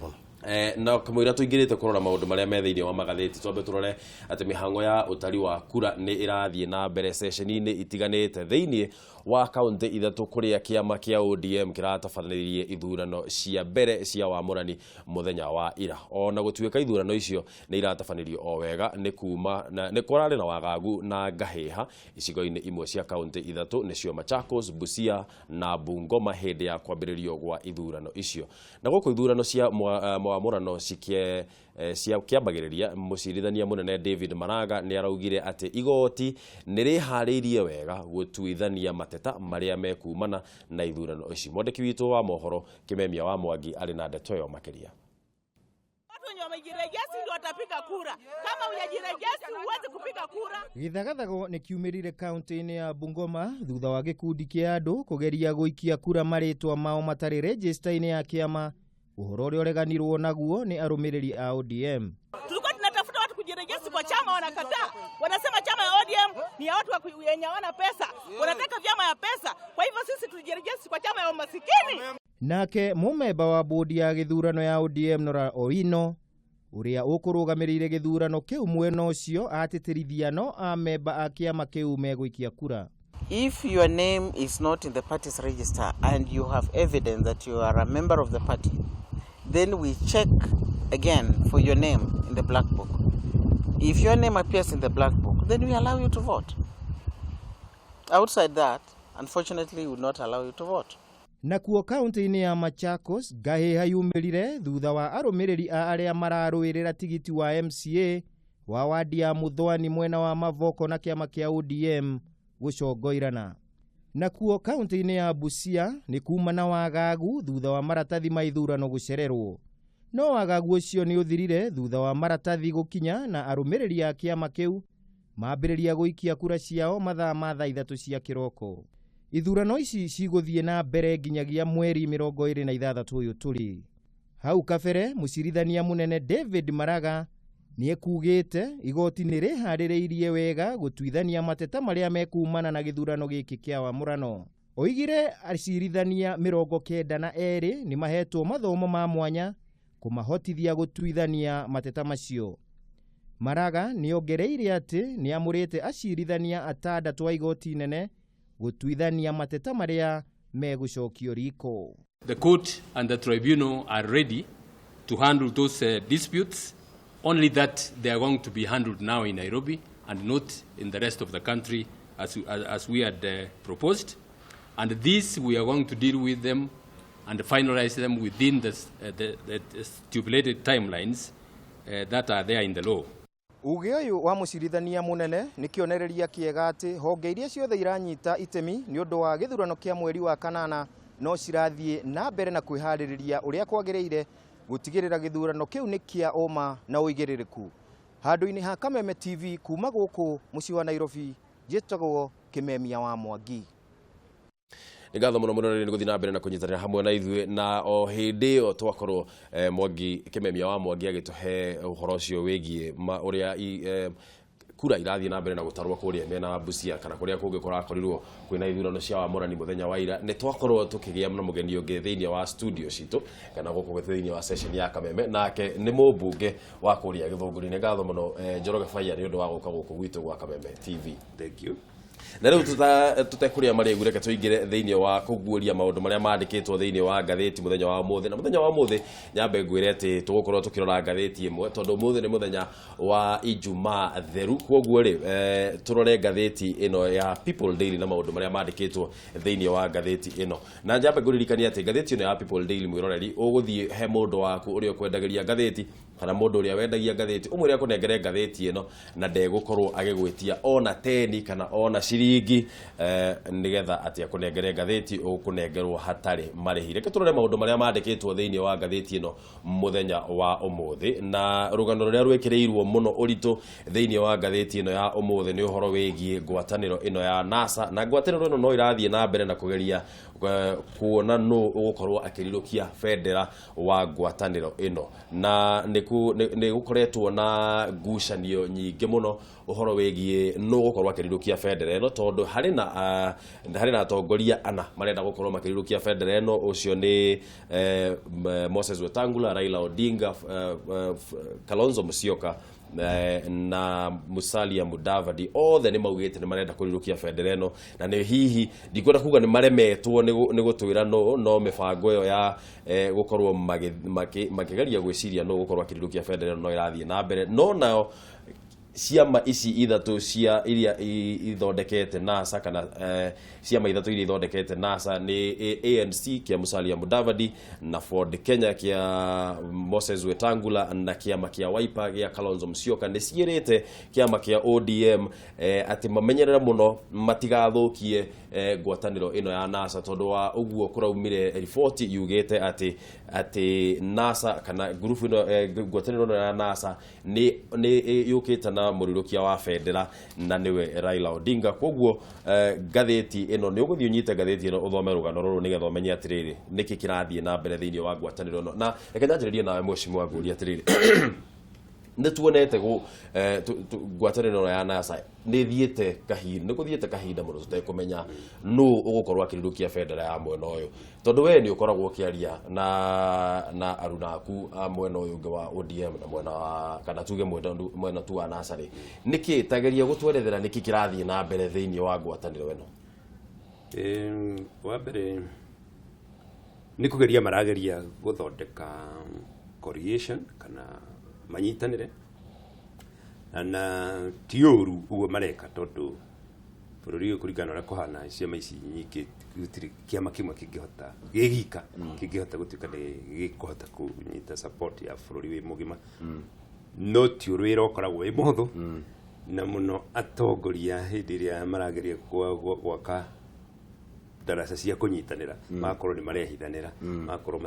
Na kamwira tuingirite kurora maundu maria me thiini wa magatheti twambe turore ati mihango ya utari wa kura ni irathie na mbere session-ini itiganite thiini wa kaunti ithatu kuria kiama kia ODM kiratafaniririe ithurano cia mbere cia wamurani muthenya wa ira. Ona gutuika ithurano icio ni iratafanirio o wega ni kuma ni kwarari na wagagu na ngahiha icigo-ini imwe cia kaunti ithatu nicio Machakos, Busia na Bungoma hindi ya kwambiririo gwa ithurano icio. Na guku ithurano cia mwamurano cikie cia kiambagiriria mucirithania munene David Maraga ni araugire ati igoti ni rihariirie wega gutuithania mateta maria mekumana na ithurano ici. Mwandiki witu wa mohoro Kimemia wa Mwangi ari na ndeto yo makiria. Watu wenye wamejirejesi ndio watapiga kura. Kama hujajirejesi huwezi kupiga kura. Githagathago ni kiumirire kaunti-ini ya Bungoma thutha wa gikundi kia andu kugeria guikia kura maritwa mao matari register-ini ya kiama. Uhoro uria ureganirwo naguo ni arumiriri a ODM. Tulikuwa tunatafuta watu kujirejesi kwa chama, wanakataa. Wanasema chama ya ODM ni ya watu wenye hawana pesa. Wanataka vyama ya pesa. Kwa hivyo sisi tujirejesi kwa chama ya masikini. Nake mumemba wa bodi ya githurano ya ODM Nora Oino uria ukurugamirire githurano kiu mwena ucio atitirithiano a memba a kiama kiu megwikia kura. If your name is not in the party's register and you have evidence that you are a member of the party, then we check again for your name in the black book. If your name appears in the black book, then we allow you to vote. Outside that, unfortunately, we will not allow you to vote. Nakuo kaunti-ini ya Machakos ngahiha yumirire thutha wa arumiriri a aria mararuirira tigiti wa MCA wa wadi ya Muthwani mwena wa Mavoko na kiama kia ODM gucongoirana. Nakuo kaunti-ini ya Busia ni kuma na wagagu thutha wa maratathi ma ithurano gucererwo. no wagagu ũcio nĩ ũthirire thutha wa maratathi gũkinya na arũmĩrĩri a kĩama kĩu mambĩrĩria gũikia kura ciao mathaa ma thaa 3 cia kĩroko. Ithurano ici cigũthiĩ na mbere nginyagia mweri 26 ũyũ tũrĩ. Hau kabere mũcirithania mũnene David Maraga nĩekugĩte igoti nĩrĩharĩrĩirie wega gũtuithania mateta marĩa mekumana na gĩthurano gĩkĩ kĩa wamũrano. Oigire acirithania 92 nĩmahetwo mathomo ma mwanya kũmahotithia gũtuithania mateta macio. Maraga nĩongereire atĩ nĩamũrĩte acirithania 6 a igoti nene gũtuithania mateta marĩa megũcokio riko. The court and the tribunal are ready to handle those disputes, only that they are going to be handled now in Nairobi and not in the rest of the country as we had proposed. And this we are going to deal with them and finalize them within the stipulated timelines that are there in the law. Uge ũyũ wa mũcirithania mũnene nĩ kĩonereria kĩega atĩ honge iria ciothe iranyita itemi nĩ ũndũ wa gĩthurano kĩa mweri wa kanana no cirathiĩ na mbere na kwĩharĩrĩria ũrĩa kwagĩrĩire gũtigĩrĩra gĩthurano kĩu nĩ kĩa ũma na ũigĩrĩrĩku. Handũ-inĩ ha Kameme TV kuma gũkũ mũciĩ wa Nairobi, njĩtagwo Kĩmemia wa Mwangi. Ngatho muno muno ni guthina mbere na kunyitanira hamwe na ithuĩ na o hindi ĩyo twakorwo Mwangi Kĩmemia wa Mwangi agĩtũhe ũhoro ũcio wĩgiĩ ũrĩa kura irathiĩ na mbere na gũtarwo kũrĩa mena wa Busia kana kũrĩa kũngĩ kũrakorirwo kwĩna ithurano cia wamũrani mũthenya wa ira. Nĩ twakorwo tũkĩgĩa na mũgeni ũngĩ thĩinĩ wa studio citũ kana gũkũ thĩinĩ wa session ya Kameme, nake nĩ mũmbunge wa kũrĩa Gĩthũngũri. Ngatho muno Njoroge Faya nĩ ũndũ wa gũka gũkũ gwitũ gwa Kameme TV. Thank you. Na rĩu tũtekũrĩa marĩ gureke tũingĩre thĩinĩ wa kũguũria maũndũ marĩa mandĩkĩtwo thĩinĩ wa ngathĩti mũthenya wa ũmũthĩ. Na mũthenya wa ũmũthĩ nyambe ngwĩre atĩ tũgũkorwo tũkĩrora ngathĩti ĩmwe tondũ ũmũthĩ nĩ mũthenya wa Ijumaa theru. Koguo rĩ tũrore ngathĩti ĩno ya People Daily na maũndũ marĩa mandĩkĩtwo thĩinĩ wa ngathĩti ĩno. Na nyambe ngũririkania atĩ ngathĩti ĩno ya People Daily mwĩroreri ũgũthiĩ he mũndũ waku ũrĩa ũkwendagĩria ngathĩti kana mũndũ ũrĩa wendagia ngathĩti ũmwĩre akũnengere ngathĩti ĩno na ndegũkorwo agĩgwĩtia ona 10 kana ona ciringi nigetha atĩ akũnengere ngathĩti ũkũnengerwo hatarĩ marĩhi. Reke tũrore maũndũ marĩa mandĩkĩtwo thĩinĩ wa ngathĩti ĩno mũthenya wa ũmũthĩ. Na rũgano rũrĩa rwĩkĩrĩirwo mũno ũritũ thĩinĩ wa ngathĩti ĩno ya ũmũthĩ nĩ ũhoro wĩgiĩ ngwatanĩro ĩno ya NASA. Na ngwatanĩro ĩno no irathiĩ na mbere na kũgeria kuona nũ ũgũkorwo akĩrirũkia bendera wa ngwatanĩro ĩno. Na nĩ gũkoretwo na ngucanio nyingĩ mũno ũhoro wĩgiĩ nũ gũkorwo akĩrirũkia bendera ĩno tondũ harĩ na atongoria ana marenda gũkorwo makĩrirũkia bendera ĩno. Ũcio nĩ Moses Wetangula, Raila Odinga, Kalonzo Musyoka na Musalia Mudavadi. Othe nĩ maugĩte nĩ marenda kũrirũkia bendera ĩno na nĩ hihi ndikwenda kuga nĩ maremetwo nĩ gũtwĩra no mĩbango ĩyo ya gũkorwo makĩgeria gwĩciria no gũkorwo akĩrirũkia bendera ĩno no irathiĩ na mbere. No nao ciama ici ithatũ cia iria ithondekete NASA kana ciama ithatũ iria ithondekete NASA nĩ ANC kia Musalia Mudavadi na Ford Kenya kia Moses Wetangula na kiama kia Wiper kia Kalonzo Musyoka nĩ ciĩrĩte kiama kia ODM atĩ mamenyerera mũno matigathũkie ngwatanĩro ĩno ya NASA tondũ wa ũguo kũraumire riboti yugĩte atĩ NASA kana group ĩno ngwatanĩro ĩno ya NASA nĩ yũkĩte na mũrirũkia wa bendera na nĩwe Raila Odinga. Koguo ngathĩti ĩno nĩ ũgũthiĩ ũnyite ngathĩti ĩno ũthome rũgano rũrũ nĩgetha ũmenye atĩrĩrĩ nĩkĩ kĩrathiĩ na mbere thĩinĩ wa ngwatanĩro ĩno. Na reke nyanjĩrĩrie nawe mheshimiwa ngũria atĩrĩrĩ nĩ tuonete ngwatanĩro ya NASA nĩ gũthiĩte kahinda mũno tũtekũmenya nũ ũgũkorwo akĩrirũkia bendera ya mwena ũyũ tondũ we nĩ ũkoragwo ũkĩaria na aruna aku a mwena ũyũ ũngĩ wa ODM na mwena wa kana tuge mwena tu wa NASA rĩ nĩkĩ tageria gũtwerethera nĩkĩ kĩrathiĩ na mbere thĩinĩ wa ngwatanĩro ĩno. Wa mbere nĩ kũgeria marageria gũthondeka coalition kana manyitanire na ti ũru ũguo mareka tondũ bũrũri ũyũ kũringana na kũhana ciama ici nyingĩ gũtirĩ kĩama kĩmwe kĩngĩhota gĩgika kĩngĩhota gũtuĩka nĩ gĩkũhota kũnyita support ya bũrũri wĩ mũgima. No ti ũrũ wĩra ũkoragwo wĩ mũhũthũ na mũno atongoria hĩndĩ ĩrĩa marageria gwaka daraca cia kũnyitanĩra makorwo nĩ marehithanĩra makorwo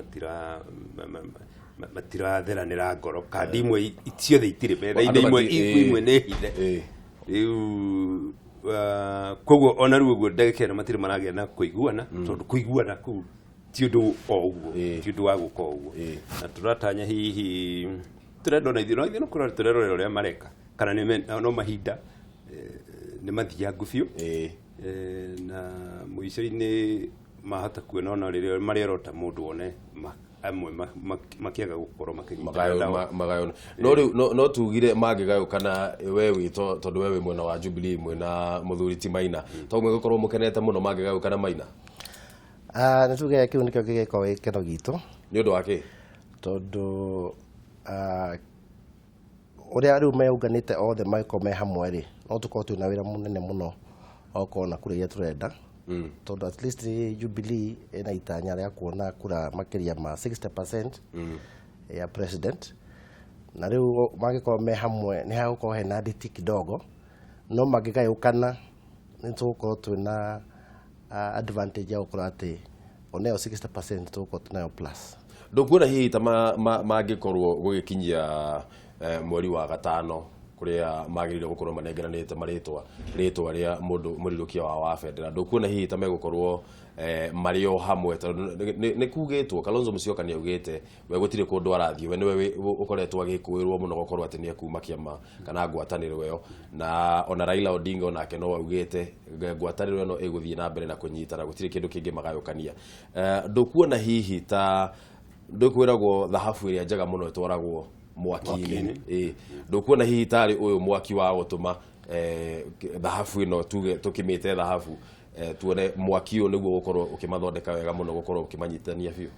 matiratheranira ngoro kandi imwe ciothe itire metha-inĩ imwe nĩ hithe rĩu koguo ona rĩu ũguo ndagĩka ĩno matirĩ maragĩa na kũiguana tondũ kũiguana kũu ti ũndũ o ũguo ti ũndũ wa gũka ũguo na tũratanya hihi tũrenda ona ithuĩ no kũrora tũrerorera ũrĩa mareka kana no mahinda nĩ mathiangu biũ na mũico-inĩ mahota kuona ona rĩrĩa marerota mũndũ one amwe makiaga gũkorwo makĩnyitana no rĩu no tugire mangĩgayũkana we wĩto tondũ we wĩ mwena wa Jubilee mwena mũthuri ti Maina to mũgĩkorwo mũkenete mũno mangĩgayũkana Maina nĩ tuge kĩu nĩkĩo gĩgĩkorwo gĩkeno gitũ nĩ ũndũ wa kĩ tondũ ũrĩa rĩu meũnganĩte othe magĩkorwo me hamwe rĩ no tũkorwo twĩna wĩra mũnene mũno okorwo na kura iria tũrenda tondũ at least Jubilee ina itanya rĩa kuona kura makĩria ma 60% ya president na rĩu mangĩkorwo me hamwe nĩ hagũkorwo hena nditi kidogo no mangĩgayũkana nĩ tũgũkorwo twĩna advantage ya gũkorwo atĩ onayo 60% tũgũkorwo tunayo plus ndũkuona hihi ta mangĩkorwo gũgĩkinyia mweri wa gatano kuria magirire gukorwo manengeranite maritwa ria mundu murirukia wa bendera ndukuona hihi ta megũkorwo mari o hamwe nĩ kugĩtwo Kalonzo Musyoka nĩ augĩte we gũtirĩ kũndũ arathie we nĩwe ũkoretwo agĩkũĩrwo mũno gũkorwo atĩ nĩ akuma kĩama kana ngwatanĩro ĩyo na ona Raila Odinga onake no augĩte ngwatanĩro ĩno ĩgũthiĩ na mbere na kũnyitana gũtirĩ kĩndũ kĩngĩ magayũkania ndukuona hihi ta ndukwĩragwo thahabu ĩrĩa njega mũno ĩtwaragwo mwaki-inĩ ndukuona hihi tarĩ ũyũ mwaki wa gũtũma thahabu ĩno tuge tũkĩmĩte thahabu tuone mwaki ũyũ nĩguo gũkorwo ũkĩmathondeka wega mũno gũkorwo ũkĩmanyitania biũ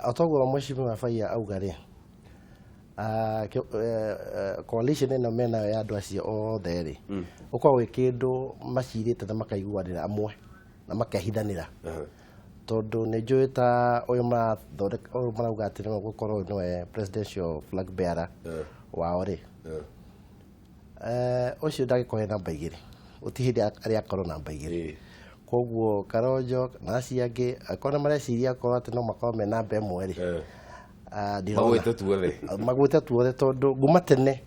otoguo mheshimiwa Faya auga rĩ coalition ĩno menayo ya andũ acio othe rĩ ũkorwo gwĩ kĩndũ macirĩte na makaiguanĩra amwe na makehithanĩra tondũ nĩ njũĩ ta ũyũ marauga atĩ nĩ gũkorwo nĩwe presidential flag bearer wao rĩ ũcio ndagĩkorwo namba igĩrĩ ũti hĩndĩ arĩa akorwo namba igĩrĩ koguo Karonjo na acio angĩ akorwo mareciria akorwo atĩ no makorwo me namba ĩmwe rĩ magwĩte tuothe tondũ nguma tene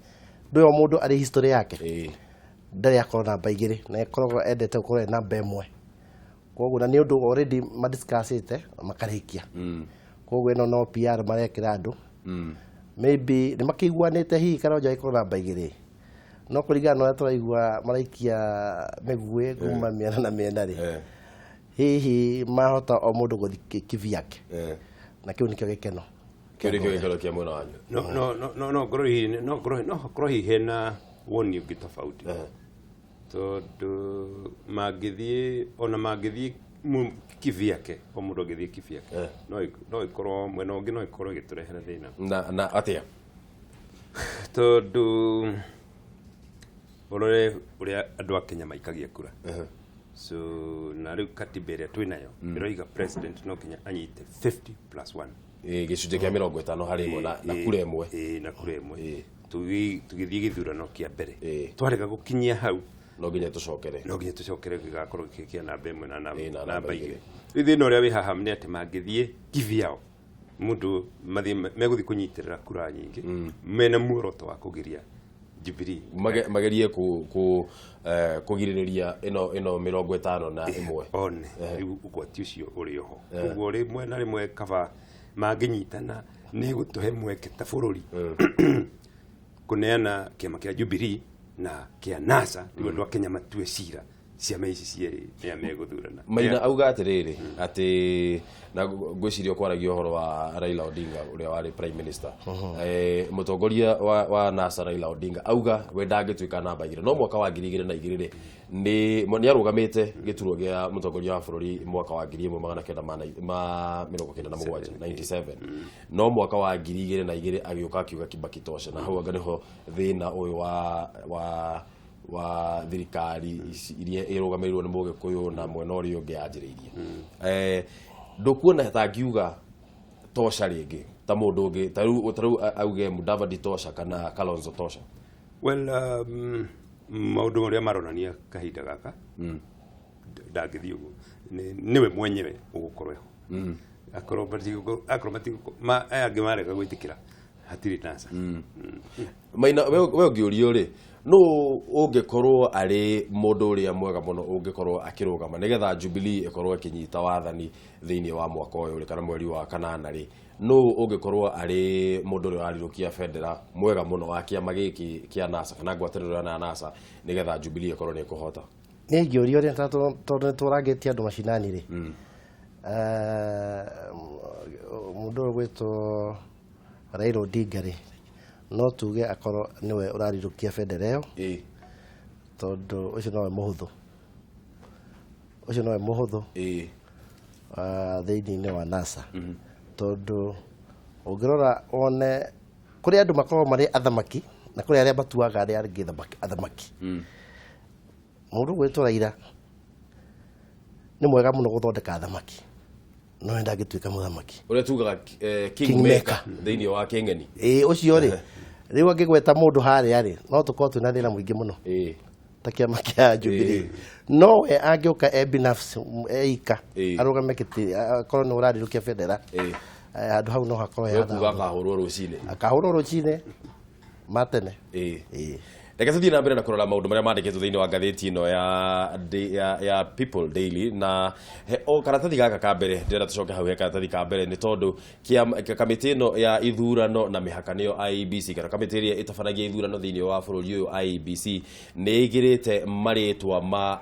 ndũĩ mũndũ arĩ history yake ndarĩ akorwo namba igĩrĩ na akoragwo endete gũkorwo namba ĩmwe koguo na nĩ ũndũ already madiscussite makarĩkia koguo ĩno no PR marekĩra andũ maybe nĩ makĩiguanĩte hihi Karonjo agĩkorwo namba igĩrĩ no kũringana na ũrĩa tũraigua maraikia mĩguĩ kuma mĩena na mĩena rĩ hihi mahota o mũndũ gũthiĩ kivi yake na kĩu nĩkĩo gĩkeno kĩa mwena wanyu no ngorwo hihi hena woni ũngĩ tofauti tondũ mangĩthiĩ kivi yake o mũndũ angĩthiĩ kivi yake no ikorwo mwena ũngĩ no ikorwo ĩgĩtũrehera thĩna na atĩa tondũ ũrore ũrĩa andũ a Kenya maikagia kura so na rĩu katiba ĩrĩa twĩnayo ĩroiga president no Kenya anyite 50+1 gĩcunjĩ kĩa 50 harĩ ĩmwe na kura ĩmwe na kura ĩmwe tũgĩthiĩ gĩthurano kĩa mbere twarega gũkinyia hau no nginya tũcokere gĩgakorwo gĩkĩkia namba ĩmwe na namba igĩrĩ rĩu thĩna ũrĩa wĩ haha nĩ atĩ mangĩthiĩ kivi yao mũndũ megũthiĩ kũnyitĩrĩra kura nyingĩ mena muoroto wa kũgiria Jubilee magerie kũgirĩrĩria ĩno 51 one rĩu ũgwati ũcio ũrĩ oho koguo rĩmwe na rĩmwe kaba mangĩnyitana nĩ gũtũhe mweke ta bũrũri kũneana kĩama kĩa Jubilee na kĩa NASA nĩguo andũ a Kenya matue cira ciama ici cierĩ nĩa megũthurana Maina auga atĩrĩrĩ atĩ na ngwĩciria kwaragio ũhoro wa Raila Odinga ũrĩa warĩ prime minister mũtongoria wa NASA Raila Odinga auga we ndangĩtuĩka namba igĩrĩ no mwaka wa 2002 nĩ arũgamĩte gĩturwa gĩa mũtongoria wa bũrũri mwaka wa 1997 no mwaka wa 2002 agĩũka akiuga Kibaki tosha na hau anga nĩho thĩna ũyũ wa thirikari iria ĩrũgamĩrĩirwo nĩ Mũgĩkũyũ na mwena ũrĩa ũngĩ yanjĩrĩirie ndũkuona ta ngiuga tosha rĩngĩ ta mũndũ ũngĩ ta rĩu auge Mudavadi tosha kana Kalonzo tosha maũndũ marĩa maronania kahinda gaka ndangĩthiĩ ũguo nĩwe mwenyewe ũgũkorwo ho acrobatic ma agimareka gwitikira hatiri nasa maina we ngiurio ri no ungikorwo ari mundu uria mwega muno ungikorwo akirugama nigetha Jubilee ikorwo ikinyita wathani thiini wa mwaka uyu kana mweri wa kanana ri no ungikorwo ari mundu uria arirukia federa mwega muno wa kiama giki kia NASA kana ngwatiriro na NASA nigetha Jubilee ikorwo ni kuhota ni ngiurio ri tondu turagetia andu mashinani ri mundu gwito Raila Odinga ri no tuge akorwo niwe urarirukia federal tondu ucio no muhuthu thiini wa NASA tondu ungirora one kuri andu makorwo mari athamaki na kuri aria batuaga aria angi athamaki mundu gwitwo Raila ni mwega muno guthondeka athamaki no enda gituika muthamaki uria tugaga kingmaker thiini wa kengeni ucio ri riu angigweta mundu haria ri no tukorwo twina thina muingi muno ta kiama kia Jubilee no we angiuka binafsi eika arugame kiti akorwo ni urarirukia federa andu hau no hakorwo ya akahurwo rucine matene reke tuthie na mbere na kurora maundu maria mandikitwo thiini wa ngatheti ino ya People Daily na o karatathi gaka ka mbere ndira tucoke hau he karatathi ka mbere ni tondu kamiti ino ya ithurano na mihakanio IEBC kana kamiti iria itabanagia ithurano thiini wa bururi uyu IEBC ni igirite maritwa ma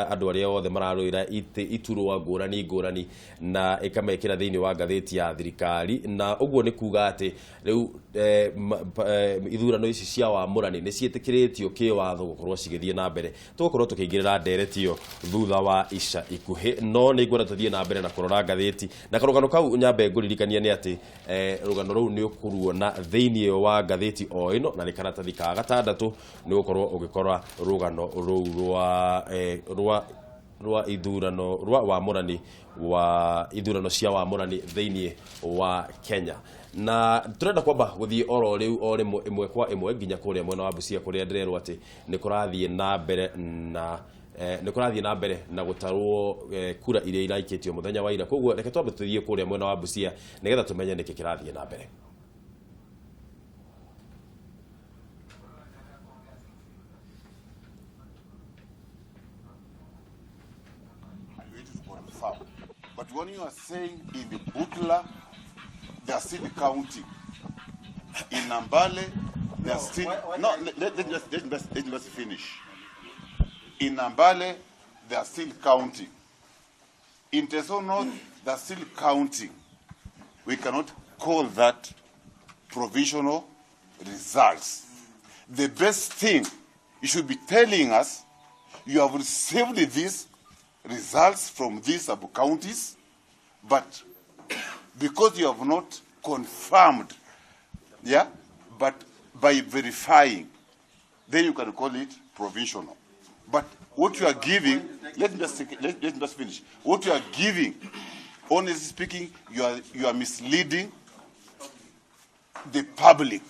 andu aria othe mararuira iturwa ngurani na ikamekira thiini wa ngatheti ya thirikari na uguo ni kuga ati riu ithurano ici cia wamurani ni cietikire tio kiwatho gukorwo cigithie na mbere tugukorwo tukiingirira nderetio thutha wa ica ikuhi no ni ngwenda tuthie na mbere na kurora ngatheti na karugano kau nyambe nguririkania ni ati rugano ruu ni ukuruona thiini wa ngatheti o ino na ni karatathi ka gatandatu ni gukorwo ugikora rugano ruu rwa ithurano rwa wamurani wa ithurano cia wamurani thiini wa Kenya na turenda kwamba guthie oro riu o rimwe imwe kwa imwe nginya kuria mwena wa Busia kuria ndirerwo ati ni kurathie na mbere na gutarwo kura iria iraikitio muthenya wa ira koguo reke twambe tuthie kuria mwena wa Busia nigetha tumenye niki kirathie na mbere But when you are saying in the Butler, they are still counting. In Nambale, they are still... No, let me just finish. In Nambale, they are still counting. In Teso North, they are still counting. We cannot call that provisional results. The best thing, you should be telling us, you have received these results from these sub-counties, but because you have not confirmed, but by verifying, then you can call it provisional. But what you are giving, let me just finish. What you are giving, honestly speaking, you are misleading the public.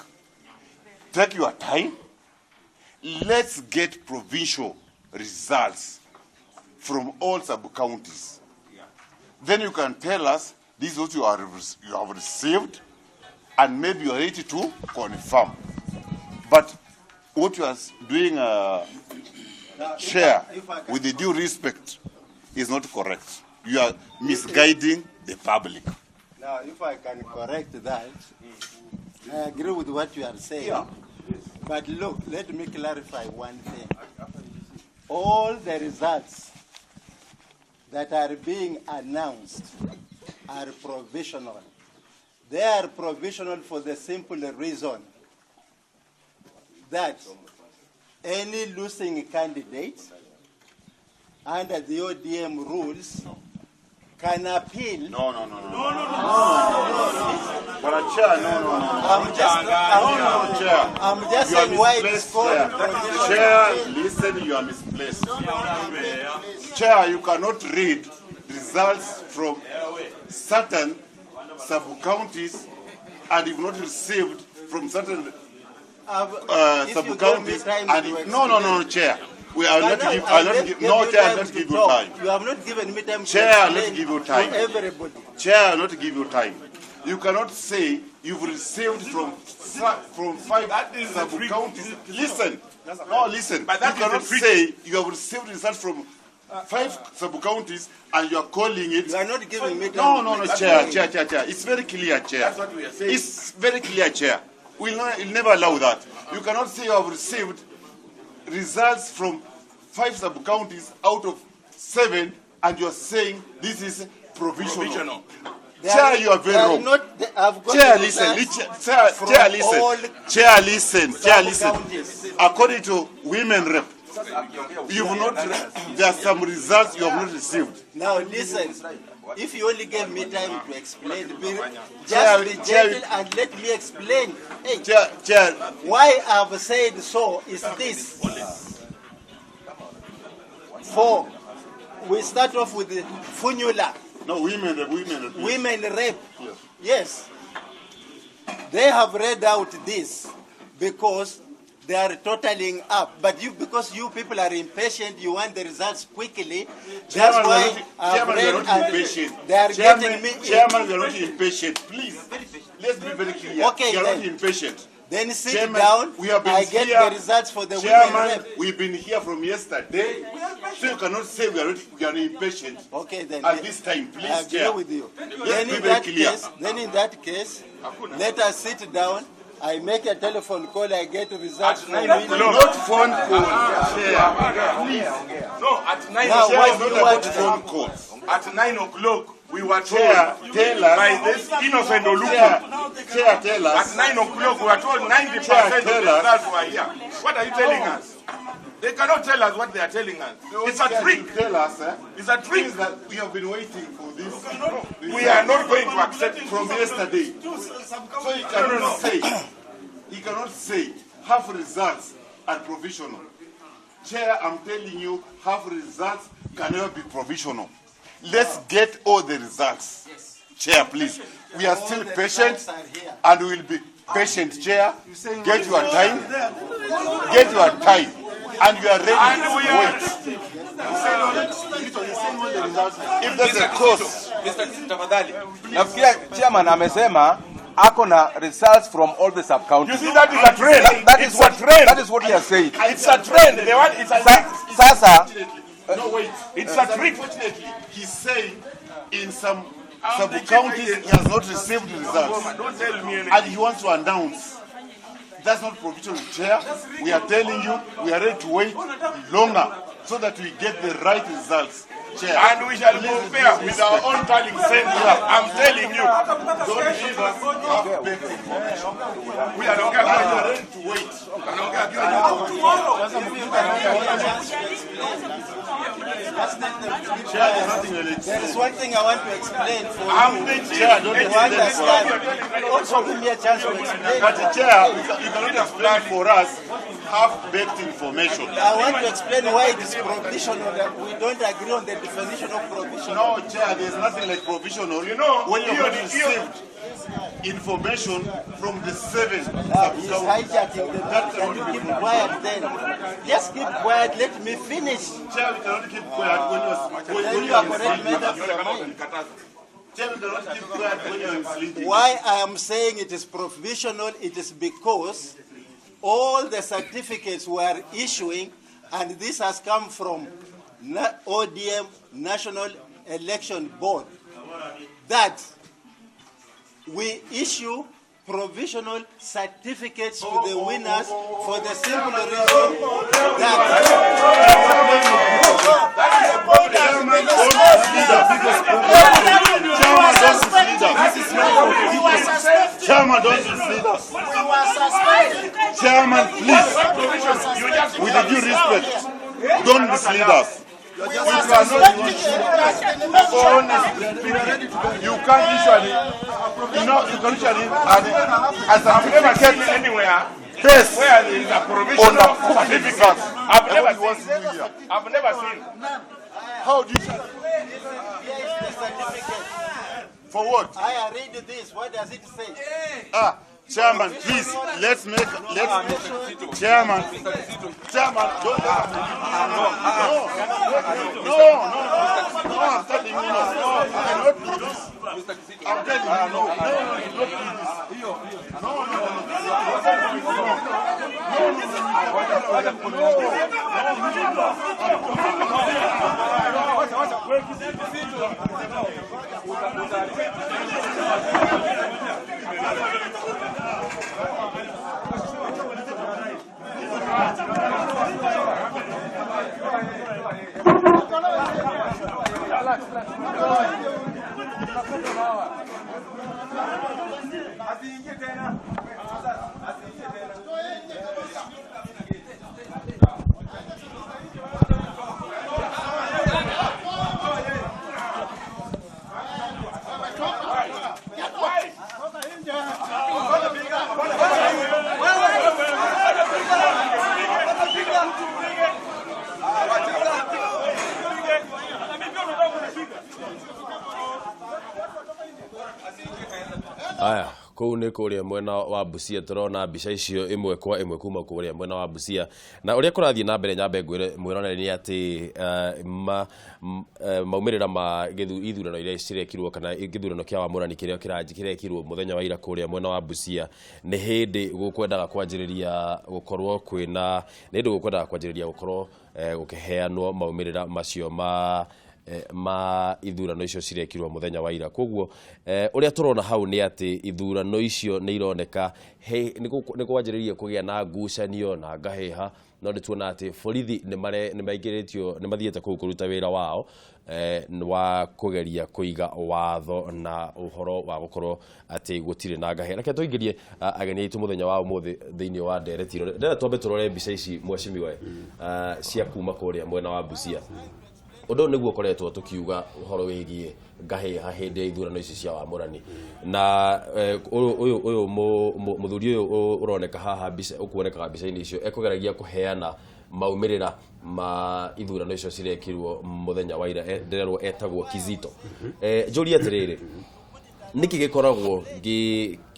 Take your time. Let's get provincial results from all sub-counties. Then you can tell us this is what you have received, and maybe you are ready to confirm. But what you are doing, Chair, with the due respect, is not correct. You are misguiding the public. Now, if I can correct that, I agree with what you are saying. Yeah. But look, let me clarify one thing. All the results that are being announced are provisional. They are provisional for the simple reason that any losing candidate under the ODM rules can appeal. No. But a chair, no. I'm just saying why it's called. Chair, listen, you are misplaced. Chair, you cannot read results from certain sub-counties and you've not received from certain sub-counties. No, Chair. I'll not give you time. You have not given me time. Chair, let's give you time. Everybody. Chair will not give you time. You cannot say you've received from 5 sub-counties. Listen. No, listen. But that you cannot say you have received results from 5 sub-counties and you are calling it. You are not giving me time. No, Chair. It's very clear, Chair. That's what we are saying. It's very clear, Chair. We'll never allow that. You cannot say you have received results from 5 sub-counties out of 7 and you are saying this is provisional. Chair, you are very wrong. Chair, listen. Chair, listen. According to women rep, there are some results you have not received. Now listen, if you only gave me time to explain, just be gentle and let me explain. Hey, Chair, why I have said so is this. We start off with the Funyula. No, women rep. Yes. They have read out this because they are totaling up. But because you people are impatient, you want the results quickly. That's why I've read and they are getting me. Chairman, we are not impatient. Please, let's be very clear. Okay, we are not impatient. Then sit down. We have been I get here, the results for the Chairman, women rep. We've been here from yesterday. So you cannot say we are impatient. Okay, then. At this time, please, I agree with you. Then in that case, let us sit down. I make a telephone call. I get results from not phone calls. Please. No, at 9 now, o'clock. what do you want phone calls? At 9 o'clock. We were told tell us, by this innocent Oluku. Tell us. At 9 o'clock, we were told 90% of the results were here. What are you telling us? They cannot tell us what they are telling us. It's a trick. Tell us, it's a trick. That we have been waiting for this. We are not going to accept it from yesterday. So he cannot say half results are provisional. Chair, I'm telling you, half results can never be provisional. Let's get all the results. Yes. Chair, please. We are still patient and we will be patient, Chair. Get your time. Get your time. And you are ready to wait. If there's a course. Nafikiria chairman amesema ako na results from all the sub-counties. You see, that is a trend. That is what he has said. It's a trend. It's a Sasa. No, wait. It's a trick. Unfortunately, he's saying in some sub-counties he has not received results. Don't tell me anything. And he wants to announce. That's not provisional, Chair. We are telling you, we are ready to wait longer so that we get the right results, Chair. And we shall compare with our own tallying center. I'm telling you. Don't give us half-baked information. We are ready to wait. There is one thing I want to explain for you. Chair, don't understand. Also give me a chance to explain. But Chair, you cannot explain for us half-baked information. I want to explain why it is provisional. We don't agree on the definition of provisional. No, Chair, there's nothing like provisional. You know, when you have received information from the 7 he's hijacking the meeting. Can you keep quiet then? Just keep quiet, let me finish. Chair, we cannot keep quiet when you are correct made up your mind. Why I am saying it is provisional, it is because all the certificates we are issuing, and this has come from ODM, National Election Board, that we issue provisional certificates to the winners for the simple reason Chairman, don't mislead us. Chairman, please, with the due respect, don't mislead us. You can't usually, as I've never kept anywhere, yes, where there is a provisional certificate. I've never seen. How do you? For what? I read this. What does it say? Chairman, please, let's Chairman, don't I'm telling you, no, I'm telling Aya, kou nä kå rä a mwena wa Busia tũrona mbica icio ĩmwe kwa ĩmwe kuma kå rä a mwena wa Busia, na ũrĩa kũrathiĩ na mbere nyambe mwĩronere nĩ atĩ maumĩrĩra ma ithurano iria cirekirwo kana gĩthurano kĩa wamũrani kĩrĩa kĩrekirwo mũthenya wa ira kå rĩ a mwena wa Busia nĩ hĩndĩ gũkwendaga kwanjĩrĩria gũkorwo kwĩna nĩ hĩndĩ gũkwendaga kwanjĩrĩria gũkorwo gũkĩheanwo maumĩrĩra macio ma ithurano icio cirekirwo muthenya wa ira. Koguo uria turona hau ni ati ithurano icio ni ironeka ni kwanjiririe kugia na ngucanio na ngaheha, no ndituona ati borithi ni maigiritio ni mathiete kuu kuruta wira wao wa kugeria kuiga watho na uhoro wa gukorwo ati gutire na ngaheha. Reke tuingirie ageni aitu muthenya wa umuthi thiini wa nderetiro ndera twambe turore mbica ici mwacimiwe cia kuma kuria mwena wa Busia. Undu niguo koretwo tukiuga uhoro wigie ngaheha hindi ya ithurano ici cia wamũrani, na uyu muthuri uyu uroneka haha mbica ukuoneka mbica-ini icio ekugeragia kuheana maumirira ma ithurano icio cirekirwo muthenya wa ira ndererwo etagwo Kizito. Njuri atiriri niki gikoragwo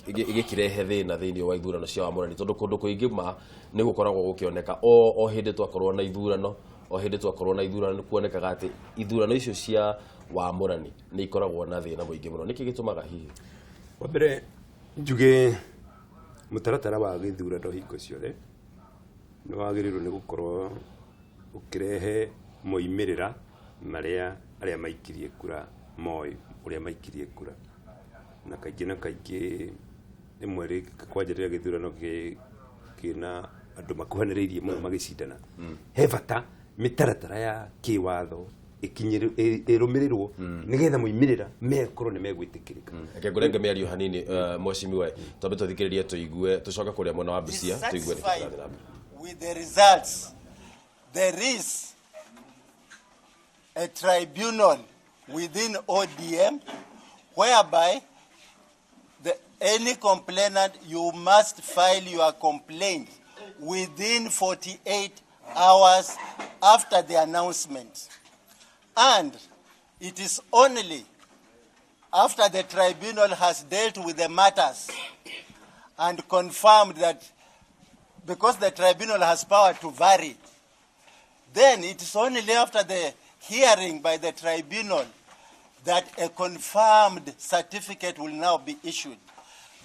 gikirehe thina thiini wa ithurano cia wamũrani tondu kundu kuingi ma ni gukoragwo gukioneka o hindi twakorwo na ithurano o hindi twakorwo na ithurano kuonekaga ati ithurano icio cia wamũrani ni ikoragwo na thina muingi muno. Niki gitumaga hihi wa mbere njuge mutaratara wa githurano hingo ciothe ni wagirirwo ni gukorwo ukirehe moimirira aria maikirie kura uria maikirie kura, na kaingĩ imwe ri kwanjĩrĩria githurano kina andu makuhanĩrĩirie muno magicindana he bata mitaratara ya kiwatho irumirirwo nigetha muimirira mekorwo ni megwitikirika. Reke ngorenge mĩario hanini mwacimiwe twambe tuthikĩrĩrie tuigue tucoka kuria mwena wa Busia tuigue with the results. There is a tribunal within ODM whereby any complainant, you must file your complaint within 48 hours after the announcement. And it is only after the tribunal has dealt with the matters and confirmed that, because the tribunal has power to vary, then it is only after the hearing by the tribunal that a confirmed certificate will now be issued.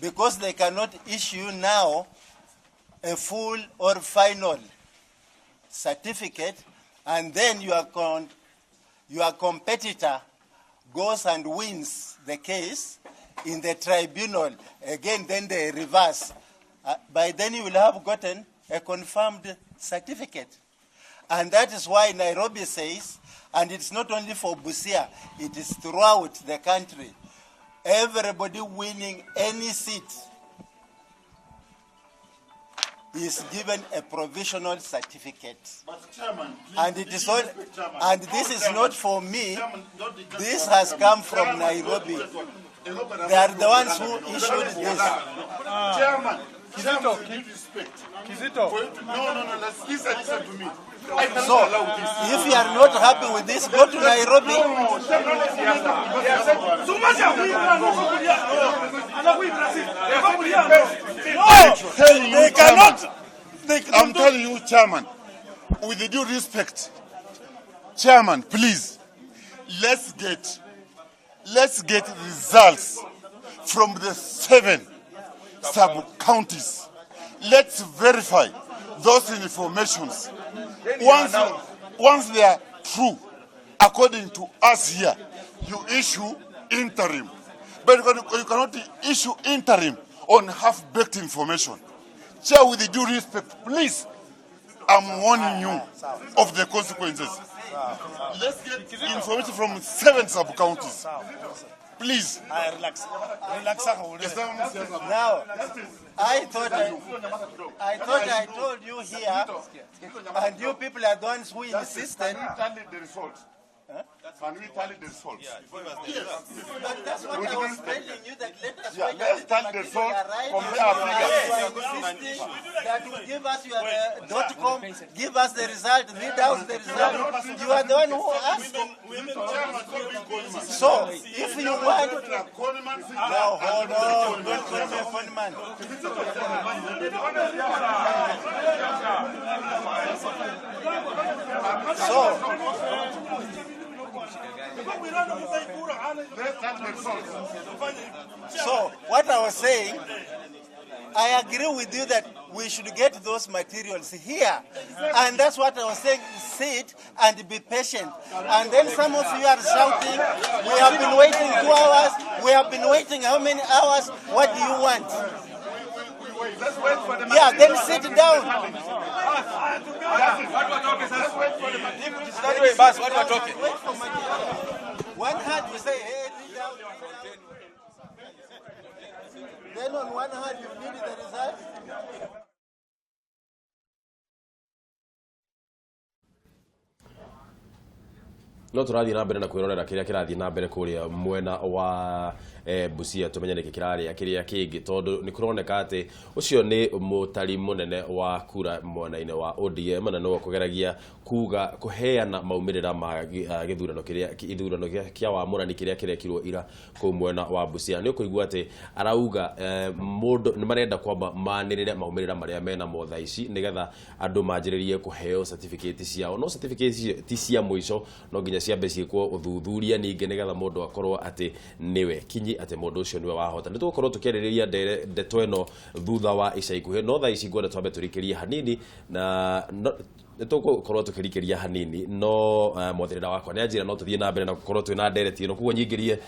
Because they cannot issue now a full or final certificate, and then your competitor goes and wins the case in the tribunal. Again, then they reverse. By then you will have gotten a confirmed certificate. And that is why Nairobi says, and it's not only for Busia, it is throughout the country, everybody winning any seat is given a provisional certificate. But Chairman, and it is all, and this is not for me. This has come from Nairobi. They are the ones who issued this. Chairman, Kizito. No, listen to me. So, if you are not happy with this, go to Nairobi. They cannot. I'm telling you, Chairman, with the due respect, Chairman, please, let's get let's get results from the 7 sub-counties. Let's verify those informations. Once they are true, according to us here, you issue interim. But you cannot issue interim on half-baked information. Chair, with the due respect, please, I'm warning you of the consequences. Let's get information from 7 sub-counties. Please. Relax. Now, I thought I told you here, and you people are the ones who insisted. Can we tally the results? Yes. But that's what I was telling you, that let us let's tally the results, compare our figures. That will give us your .com, give us the result, read out the result. You are the one who asked. So, if you want... Now, hold on, don't call me a funny man. So, what I was saying, I agree with you that we should get those materials here. And that's what I was saying, sit and be patient. And then some of you are shouting, we have been waiting 2 hours, we have been waiting how many hours, what do you want? Yeah, then sit down. One hand you say, hey, read out. Then on one hand you need the result. No turathie na mbere na kwirorera kiria kirathie na mbere kuria mwena wa Busia tumenye niki kiraria kiria kingi tondu ni kuroneka ati ucio ni mutari munene wa kura mwena-ini wa ODM na no kugeragia kuga kuheana maumirira ma githurano kiria ithurano kia wa murani kiria kirekirwo ira ku mwena wa Busia ni kuigua ati arauga mundu ni marenda kwamba manirire maumirira maria mena motha ici nigetha andu manjiririe kuheo certificate ciao no certificate ti cia mwico no nginya ciambe ciikwo uthuthuria ninge nigetha mundu akorwo ati niwe kinyi ati mundu ucio niwe wahota ni tukorwo tukiririria ndeto eno thutha wa ica ikuhe no tha ici ngwenda twambe turikirie hanini na tukorwo tukirikiria hanini no mwathirira wakwa ni anjira no tuthie na mbere na gukorwo twina ndereti no kugo nyingirie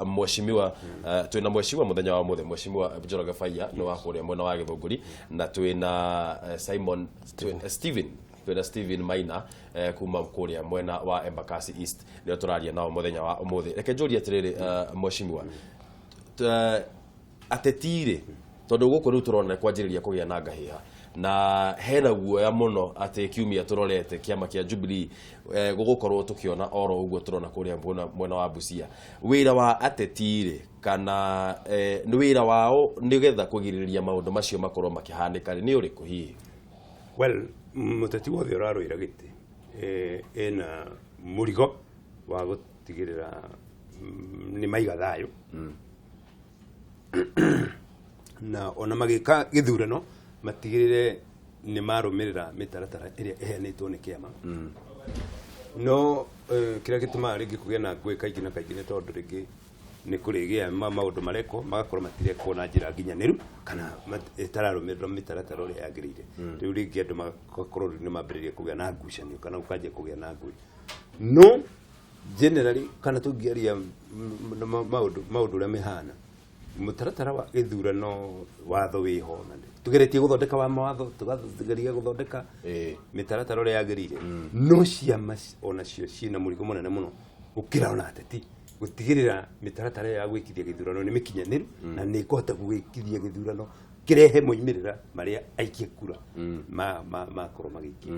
mweshimiwa twina mweshimiwa muthenya wa muthe mweshimiwa Njoroge Faya no wakuria mwena wa Githunguri na twina Simon twina Steven Maina kuma kuria mwena wa Embakasi East ndio turaria nao muthenya wa umuthi reke njuria atiriri mweshimiwa atetire tondu guku riu turona kwanjiriria kugia na ngahiha na hena guoya muno ati kiumia turorete kiama kia Jubilee gugukorwo tukiona oro uguo turona kuria mwena wa Busia wira wa atetire kana ni wira wao nigetha kugiriria maundu macio makorwo makihanika ni uriku hihi well muteti wothe uraroira giti ena murigo wa gutigirira ni maiga thayo na ona magika githurano matigirire ni marumirira mitaratara iria eheanitwo ni kiama no kiria gituma ringi kugia na ngui kaingi na kaingi tondu ringi ni kurigia maundu mareko magakorwo matire kuona njira nginyaniru kana itararumirira mitaratara iria yagirire riu ringi andu magakorwo ni mambiririe kugia na ngucanio kana ukaje kugia na ngui no generally kana tugiaria maundu uria mihana mutaratara wa githurano watho wiho na tugeretie guthondeka wa mawatho tugathegeria guthondeka mitaratara uria yagirire no ciama ona cio cina murigo munene muno ukira ona ateti gutigirira mitaratara ya gwikithia githurano ni mikinyaniru na ni kohota gwikithia githurano kirehe moimirira maria aikie kura ma korwo magiki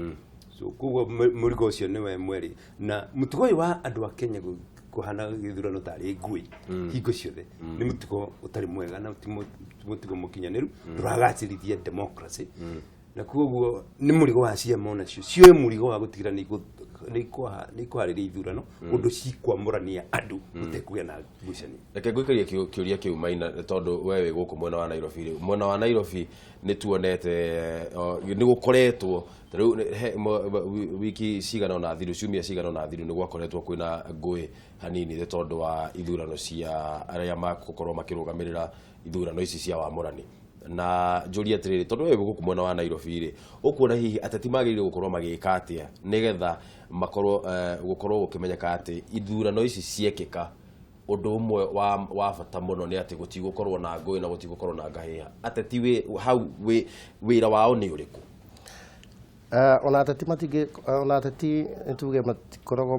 so kugo murigo ucio niwe mweri na mutugo wa andu a Kenya kuhana githurano tari ngui hingo ciothe ni mutugo utari mwega na mutugo mukinyaniru turagacirithia democracy na kuoguo ni murigo wa ciama onacio cio murigo wa gutigira ni kwariria ithurano undu cikwamurania andu gutekugĩa na ngucanio. Reke ngũikaria kĩũria kĩu Maina tondũ wewe gũkũ mwena wa Nairobi mwena wa Nairobi nĩ tuonete nĩ gũkoretwo wiki cigana na thiru ciumia cigana na thiru nĩ gwakoretwo kwĩna ngũĩ hanini nĩ tondũ wa ithurano cia arĩa makorwo makĩrũgamĩrĩra ithurano ici cia wamũrani na njũria atĩrĩrĩ tondũ wewe gũkũ mwena wa Nairobi rĩ ũkuona hihi ateti magĩrĩire gũkorwo magĩka atĩa nĩgetha makorwo gũkorwo gũkĩmenyeka atĩ ithurano ici ciekĩka ũndũ ũmwe wa bata mũno nĩ atĩ gũtigũkorwo na ngũĩ na gũtigũkorwo na ngahĩha ateti hau wĩra wao nĩ ũrĩkũ? Ona ateti matingĩ ona ateti nituge matikoragwo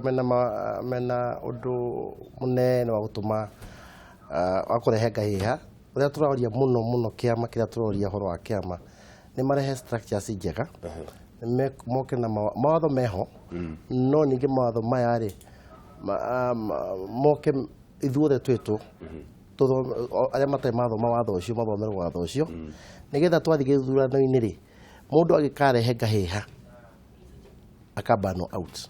mena ũndũ mũnene wa gũtũma wa kũrehe ngahĩha ũrĩa tũroria mũno kĩama kĩrĩa tũroria horo wa kĩama nĩ marehe structures njega moke na mawatho meho no ningĩ mawatho maya rĩ moke ithuothe twĩtũ arĩa matarĩ mathoma watho ũcio mathomerwo watho ũcio nĩgetha twathiĩ gĩthurano-inĩ rĩ mũndũ agĩkarehe ngahĩha akabano out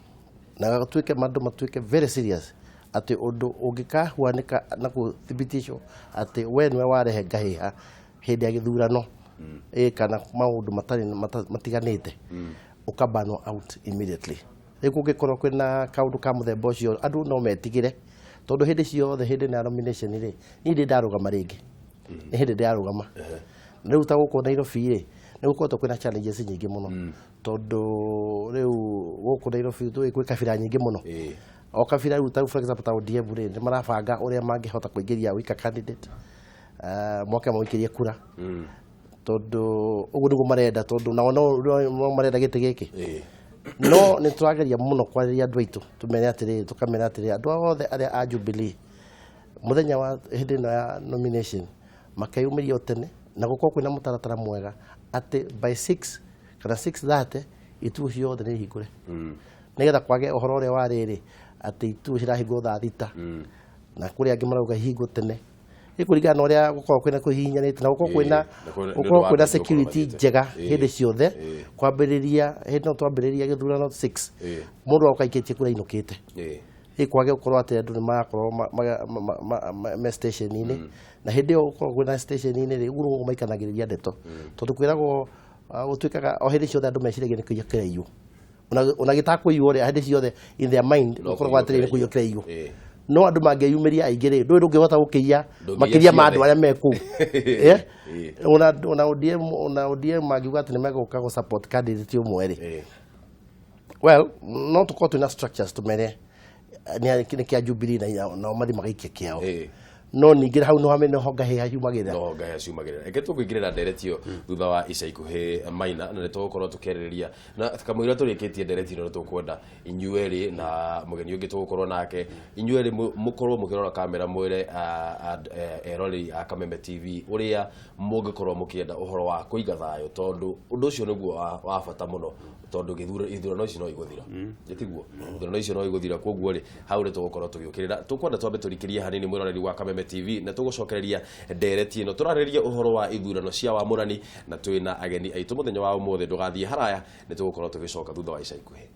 na gatuĩke mandũ matuĩke very serious ati undu ungikahuanika na kuthibitishwo ati we niwe warehe ngahĩha hindi ya githurano kana maundu matiganite ukabano out immediately kũngĩkorwo kwĩna kaundu ka mũthemba ũcio andũ no metigire tondu hindi ciothe hindi na nomination ri ni ndi ndarugama ringi ni hindi ndarugama riu ta gũkũ Nairobi ri ni gũkoretwo kwĩna challenges nyingĩ mũno tondu riu gũkũ Nairobi twĩ kabira nyingĩ mũno o kabira rĩu ta for example ta ODM rĩ nĩ marabanga ũrĩa mangĩhota kũingĩria wika candidate moke mũingĩrie kura tondu ũguo nĩguo marenda tondu nao no marenda gĩtĩ gĩkĩ no nĩ tũrageria mũno kwarĩria andũ aitũ tũmene atĩrĩrĩ tũkamera atĩrĩrĩ andũ othe arĩa a Jubilee mũthenya wa hĩndĩ ĩno ya nomination makeyumĩria tene na gũkorwo kwĩna mũtaratara mwega atĩ by 6 kana 6:30 itu ciothe nĩ hingũre nĩgetha kwage ũhoro ũrĩa warĩ atĩ itu cirahingwo thaa thita na kũrĩa angĩ marauga hingwo tene kũringana na ũrĩa gũkorwo kwĩna kũhihinyanĩte na gũkorwo kwĩna security njega hĩndĩ ciothe kwambĩrĩria hĩndĩ no twambĩrĩria gĩthurano 6 mũndũ okaikĩtie kũrĩa ainũkĩte kwage gũkorwo atĩ andũ nĩ marakorwo me station-inĩ na hĩndĩ ĩyo gũkorwo kwĩna station-inĩ rĩ ũguo nĩguo maikanagĩrĩria ndeto tondũ kwĩragwo gũtuĩkaga o hĩndĩ ciothe andũ meciragia nĩ kũiya kĩraiyũ ona gĩtakũiywo rĩ hĩndĩ ciothe in their mind gũkorwo atĩrĩ nĩ kũiya kĩraiyũ no andũ mangĩyumĩria aingĩ rĩ ndũĩ ndũngĩhota gũkĩiya makĩria ma andũ arĩa me kũu ona ODM mangiuga atĩ nĩ megũka gũ support candidate ũmwe rĩ well no tũkorwo twĩna structures tũmere nĩ kĩa Jubilee na mathi magaikia kĩao no ningĩ hau no hamene ho ngahĩha ciumagĩrĩra reke tũkũingĩrĩra ndereti ĩyo thutha wa ica ikuhĩ Maina na nĩ tũgũkorwo tũkĩarĩrĩria na kamũira tũrĩkĩtie ndereti ĩno nĩ tũkwenda inyuĩ erĩ na mũgeni ũngĩ tũgũkorwo nake inyuĩ erĩ mũkorwo mũkĩrora kamera mwĩre eroreri a Kameme TV ũrĩa mũngĩkorwo mũkĩenda ũhoro wa kũiga thayũ tondũ ũndũ ũcio nĩguo wa bata mũno tondu ithurano ici no igũthira gĩtiguo ithurano icio no igũthira koguo rĩ hau nĩ tũgũkorwo tũgĩũkĩrĩra tũkwenda twambe tũrikĩrie hanini mwĩroreri wa Kameme TV na tũgũcokereria ndereti ĩno tũrarĩrĩria ũhoro wa ithurano cia wamũrani na twĩna ageni aitũ mũthenya wa ũmũthĩ ndũgathiĩ haraya nĩ tũgũkorwo tũgĩcoka thutha wa ica ikuhĩ.